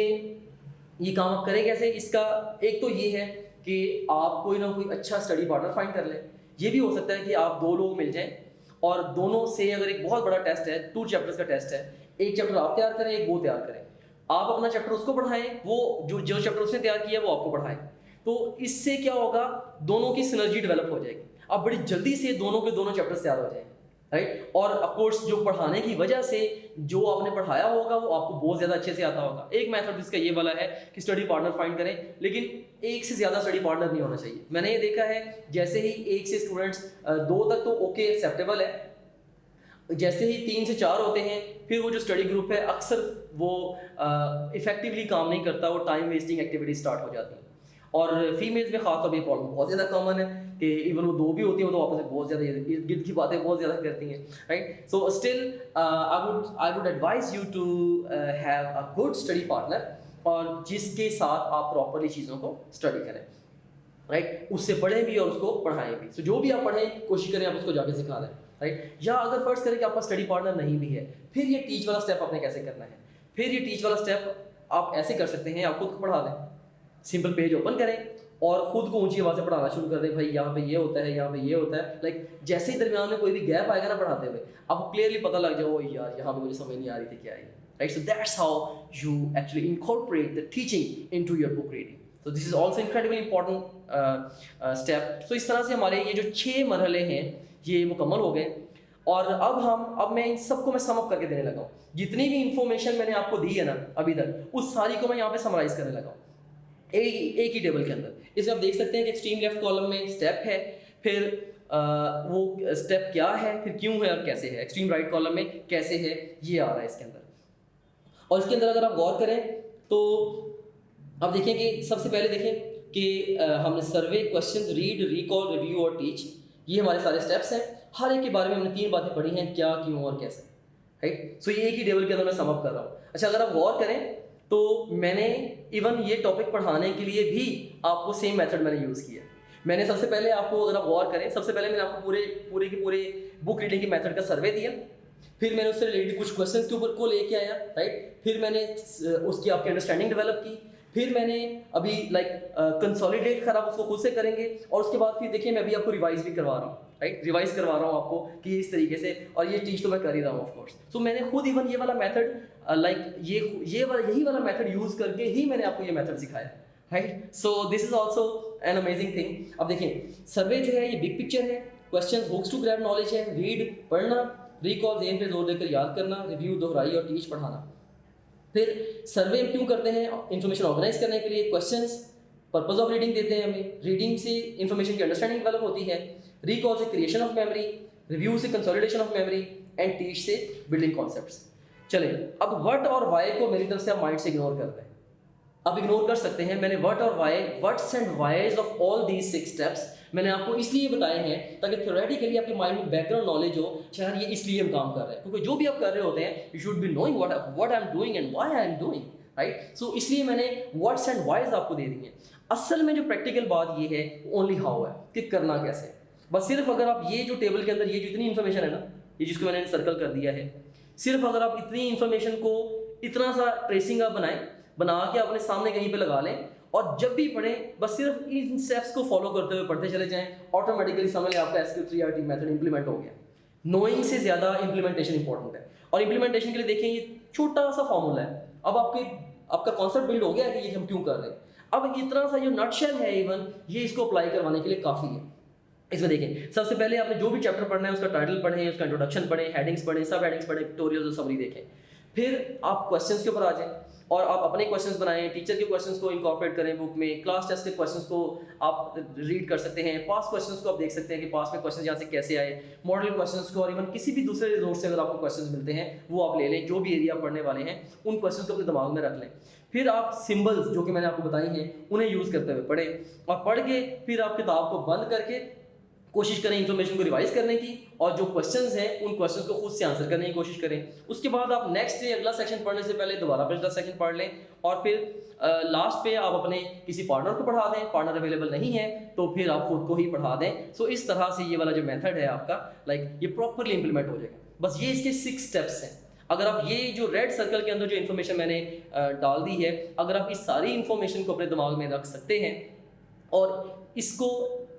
ये काम आप करें कैसे, इसका एक तो ये है कि आप कोई ना कोई अच्छा स्टडी पार्टनर फाइंड कर लें। ये भी हो सकता है कि आप दो लोग मिल जाएं और दोनों से, अगर एक बहुत बड़ा टेस्ट है, 2 चैप्टर्स का टेस्ट है, एक चैप्टर आप तैयार करें, एक वो तैयार करें। आप अपना चैप्टर उसको पढ़ाएं, वो जो चैप्टर उसने तैयार किया है वो आपको पढ़ाएं। तो इससे क्या होगा, दोनों की सिनर्जी डेवलप हो जाएगी, आप बड़ी जल्दी से दोनों के दोनों चैप्टर्स तैयार हो जाएंगे, राइट। और ऑफ कोर्स जो पढ़ाने की वजह से जो आपने पढ़ाया होगा वो आपको बहुत ज़्यादा अच्छे से आता होगा। एक मेथड इसका ये वाला है कि स्टडी पार्टनर फाइंड करें, लेकिन एक से ज़्यादा स्टडी पार्टनर नहीं होना चाहिए। मैंने ये देखा है, जैसे ही एक से स्टूडेंट्स 2 तक तो ओके एक्सेप्टेबल है, जैसे ही 3 से 4 होते हैं फिर वो जो स्टडी ग्रुप है अक्सर वो इफेक्टिवली काम नहीं करता, वो टाइम वेस्टिंग एक्टिविटी स्टार्ट हो जाती है। और फीमेल्स में खासतौर पर प्रॉब्लम बहुत ज़्यादा कॉमन है कि इवन वो 2 भी होती हैं तो आपस में बहुत ज़्यादा इर्द गिर्द की बातें बहुत ज़्यादा करती हैं, right. So still I would advise you to have a good study partner, और जिसके साथ आप प्रॉपरली चीज़ों को स्टडी करें, राइट। उससे पढ़ें भी और उसको पढ़ाएं भी। सो जो भी आप पढ़ें कोशिश करें आप उसको जाके सिखा दें, राइट। या अगर फर्स्ट करें कि आपका स्टडी पार्टनर नहीं भी है, फिर ये टीच वाला स्टेप आपने कैसे करना है? फिर ये टीच वाला स्टेप आप ऐसे कर सकते हैं, आप खुद को पढ़ा दें, सिंपल पेज ओपन करें और खुद को ऊंची आवाज़ से पढ़ाना शुरू कर दें। भाई यहाँ पे ये होता है, यहाँ पे ये होता है, लाइक जैसे ही दरमियान में कोई भी गैप आएगा ना पढ़ाते हुए, आपको क्लियरली पता लग जाए, ओ यार यहाँ पे मुझे समझ नहीं आ रही थी क्या है, right. So that's how you actually incorporate the teaching into your book reading. So this is also incredibly important step. So इस तरह से हमारे ये जो 6 मरहले हैं ये मुकम्मल हो गए, और अब मैं इन सबको मैं सम अप करके देने लगा हूँ। जितनी भी इंफॉर्मेशन मैंने आपको दी है ना अभी तक, उस सारी को मैं यहाँ पे समराइज करने लगा हूँ एक ही टेबल के अंदर। इसमें आप देख सकते हैं कि एक्सट्रीम लेफ्ट कॉलम में स्टेप है, फिर वो स्टेप क्या है, फिर क्यों है और कैसे है। एक्सट्रीम राइट कॉलम में कैसे है ये आ रहा है इसके अंदर। और इसके अंदर अगर आप गौर करें तो अब देखें कि सबसे पहले देखें कि हमने सर्वे, क्वेश्चंस, रीड, रिकॉल, रिव्यू और टीच, ये हमारे सारे स्टेप्स हैं। हर एक के बारे में हमने 3 बातें पढ़ी हैं, क्या, क्यों और कैसे, राइट। सो ये एक ही टेबल के अंदर मैं सम अप कर रहा हूँ। अच्छा, अगर आप गौर करें तो मैंने इवन ये टॉपिक पढ़ाने के लिए भी आपको सेम मेथड मैंने यूज़ किया। मैंने सबसे पहले आपको, अगर आप गौर करें, सबसे पहले मैंने आपको पूरे बुक रीडिंग के मेथड का सर्वे दिया, फिर मैंने उससे रिलेटेड कुछ क्वेश्चंस के ऊपर को लेके आया, राइट। फिर मैंने उसकी आपकी अंडरस्टैंडिंग डेवलप की, फिर मैंने अभी कंसोलिडेट करा, उसको खुद से करेंगे, और उसके बाद फिर देखिए मैं अभी आपको रिवाइज भी करवा रहा हूँ, राइट। रिवाइज करवा रहा हूँ आपको कि इस तरीके से, और ये टीच तो मैं कर ही रहा हूँ ऑफ कोर्स। सो मैंने खुद इवन ये वाला मेथड यही वाला मेथड यूज़ करके ही मैंने आपको ये मेथड सिखाया, right. So this is also an amazing thing. अब देखिए सर्वे जो है ये बिग पिक्चर है, question hooks to grab knowledge है, रीड पढ़ना, रिकॉल ज़हन पे जोर देकर याद करना, रिव्यू दोहराई और टीच पढ़ाना। फिर सर्वे क्यों करते हैं? इन्फॉर्मेशन ऑर्गेनाइज करने के लिए। क्वेश्चंस पर्पस ऑफ रीडिंग देते हैं हमें, रीडिंग से इन्फॉर्मेशन की अंडरस्टैंडिंग डेवलप होती है, रिकॉल से क्रिएशन ऑफ मेमोरी, रिव्यू से consolidation of memory, and teach से बिल्डिंग कॉन्सेप्ट्स। चले, अब व्हाट और वाई को मेरी तरफ से आप माइंड से इग्नोर कर रहे हैं। अब इग्नोर कर सकते हैं। मैंने व्हाट और why, whats and whys of all these 6 steps मैंने आपको इसलिए बताए हैं ताकि थ्योरेटिकली आपके माइंड में बैकग्राउंड नॉलेज हो, यार ये इसलिए हम काम कर रहे हैं, क्योंकि जो भी आप कर रहे होते हैं you should be knowing what I am doing and why I am doing, right. So इसलिए मैंने व्हाट्स एंड वाइज आपको दे दी है। असल में जो प्रैक्टिकल बात ये है ओनली हाउ है कि करना कैसे। बस सिर्फ अगर आप ये जो टेबल के अंदर ये जितनी इन्फॉर्मेशन है ना, ये जिसको मैंने सर्कल कर दिया है, सिर्फ अगर आप इतनी इन्फॉर्मेशन को इतना सा ट्रेसिंग आप बना के अपने सामने कहीं पे लगा लें, और जब भी पढ़ें बस सिर्फ इन स्टेप्स को फॉलो करते हुए पढ़ते चले जाएं, ऑटोमेटिकली समझ लें आपका SQ3RT मेथड इंप्लीमेंट हो गया। नोइंग से ज़्यादा इंप्लीमेंटेशन इंपॉर्टेंट है, और इंप्लीमेंटेशन के लिए देखें ये छोटा सा फॉर्मूला है। अब आपका कॉन्सेप्ट बिल्ड हो गया कि ये हम क्यों कर रहे हैं। अब इतना सा जो नटशेल है इवन ये इसको अप्लाई करवाने के लिए काफ़ी है। इसमें देखें सबसे पहले आपने जो भी चैप्टर पढ़ना है उसका टाइटल पढ़ें, उसका इंट्रोडक्शन पढ़ें, हेडिंग्स पढ़ें, सब हेडिंग्स पढ़ें, पिक्टोरियल्स और समरी देखें। फिर आप क्वेश्चंस के ऊपर आ जाएं और आप अपने क्वेश्चंस बनाएं, टीचर के क्वेश्चंस को इनकॉर्पोरेट करें बुक में, क्लास टेस्ट के क्वेश्चंस को आप रीड कर सकते हैं, पास क्वेश्चंस को आप देख सकते हैं कि पास में क्वेश्चंस यहाँ से कैसे आए, मॉडल क्वेश्चंस को, और इवन किसी भी दूसरे रिसोर्स से अगर आपको क्वेश्चंस मिलते हैं वो आप ले लें, जो भी एरिया पढ़ने वाले हैं उन क्वेश्चंस को अपने दिमाग में रख लें। फिर आप सिम्बल्स जो कि मैंने आपको बताई हैं उन्हें यूज़ करते हुए पढ़ें, और पढ़ के फिर आप किताब को बंद करके कोशिश करें इन्फॉर्मेशन को रिवाइज करने की, और जो क्वेश्चंस हैं उन क्वेश्चंस को खुद से आंसर करने की कोशिश करें। उसके बाद आप नेक्स्ट डे अगला सेक्शन पढ़ने से पहले दोबारा पिछला सेक्शन पढ़ लें, और फिर लास्ट पे आप अपने किसी पार्टनर को पढ़ा दें। पार्टनर अवेलेबल नहीं है तो फिर आप खुद को ही पढ़ा दें। सो इस तरह से ये वाला जो मेथड है आपका ये प्रॉपरली इंप्लीमेंट हो जाएगा। बस ये इसके 6 स्टेप्स हैं। अगर आप ये जो रेड सर्कल के अंदर जो इन्फॉर्मेशन मैंने डाल दी है, अगर आप इस सारी इन्फॉर्मेशन को अपने दिमाग में रख सकते हैं और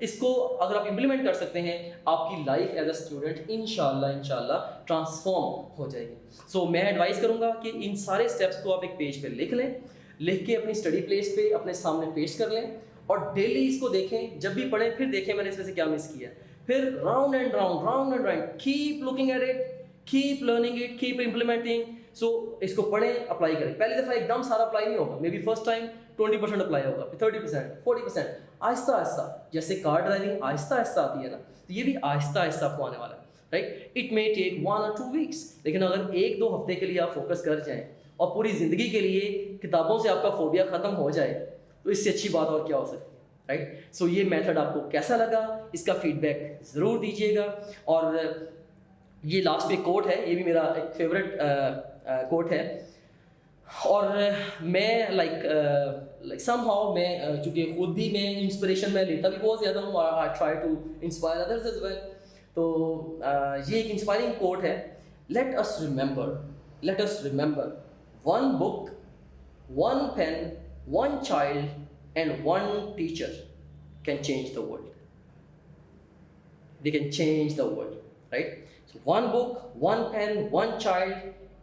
इसको अगर आप इम्प्लीमेंट कर सकते हैं, आपकी लाइफ एज अ स्टूडेंट इंशाल्लाह ट्रांसफॉर्म हो जाएगी। सो मैं एडवाइस करूंगा कि इन सारे स्टेप्स को आप एक पेज पे लिख लें, लिख के अपनी स्टडी प्लेस पे अपने सामने पेश कर लें, और डेली इसको देखें। जब भी पढ़ें फिर देखें मैंने इसमें से क्या मिस किया, फिर round and round keep looking at it, keep learning it, keep implementing. So इसको पढ़ें, अप्लाई करें। पहली दफ़ा एकदम सारा अप्लाई नहीं होगा, may be first time 20% apply होगा, फिर 30%, 40%, आहिस्ता आहिस्ता। जैसे कार ड्राइविंग आहिस्ता आहिस्ता आती है ना, तो ये भी आहिस्ता आहिस्ता आपको आने वाला है, right. It may take 1 or 2 weeks, लेकिन अगर 1-2 हफ्ते के लिए आप फोकस कर जाएं और पूरी ज़िंदगी के लिए किताबों से आपका फोबिया ख़त्म हो जाए, तो इससे अच्छी बात और क्या हो सकती है, राइट। सो ये मेथड आपको कैसा लगा, इसका फीडबैक ज़रूर दीजिएगा। और ये लास्ट में कोट है, ये भी मेरा एक फेवरेट कोट है, और मैं लाइक समहाउ मैं चूँकि खुद भी मैं इंस्पिरेशन में लेता भी बहुत ज़्यादा हूँ, I try to inspire others as well. तो ये एक इंस्पायरिंग कोट है, let us remember 1 book, 1 pen, 1 child and 1 teacher can change the world. They can change the world, right? So 1 book, 1 pen, 1 child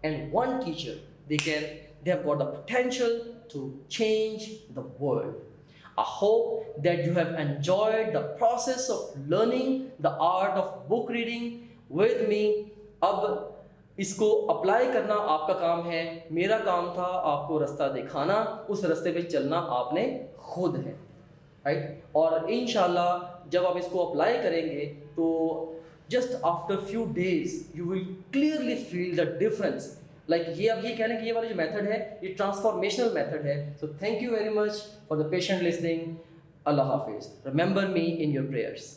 and 1 teacher, they have got the potential to change the world. I hope that you have enjoyed the process of learning the art of book reading with me. अब इसको अप्लाई करना आपका काम है, मेरा काम था आपको रास्ता दिखाना, उस रास्ते पे चलना आपने खुद है, राइट। और इंशाल्लाह जब आप इसको अप्लाई करेंगे तो just after few days you will clearly feel the difference. ये अब ये कहने कि ये वाला जो मेथड है ये ट्रांसफॉर्मेशनल मेथड है। So thank you very much for the patient listening. अल्लाह हाफिज़। Remember me in your prayers.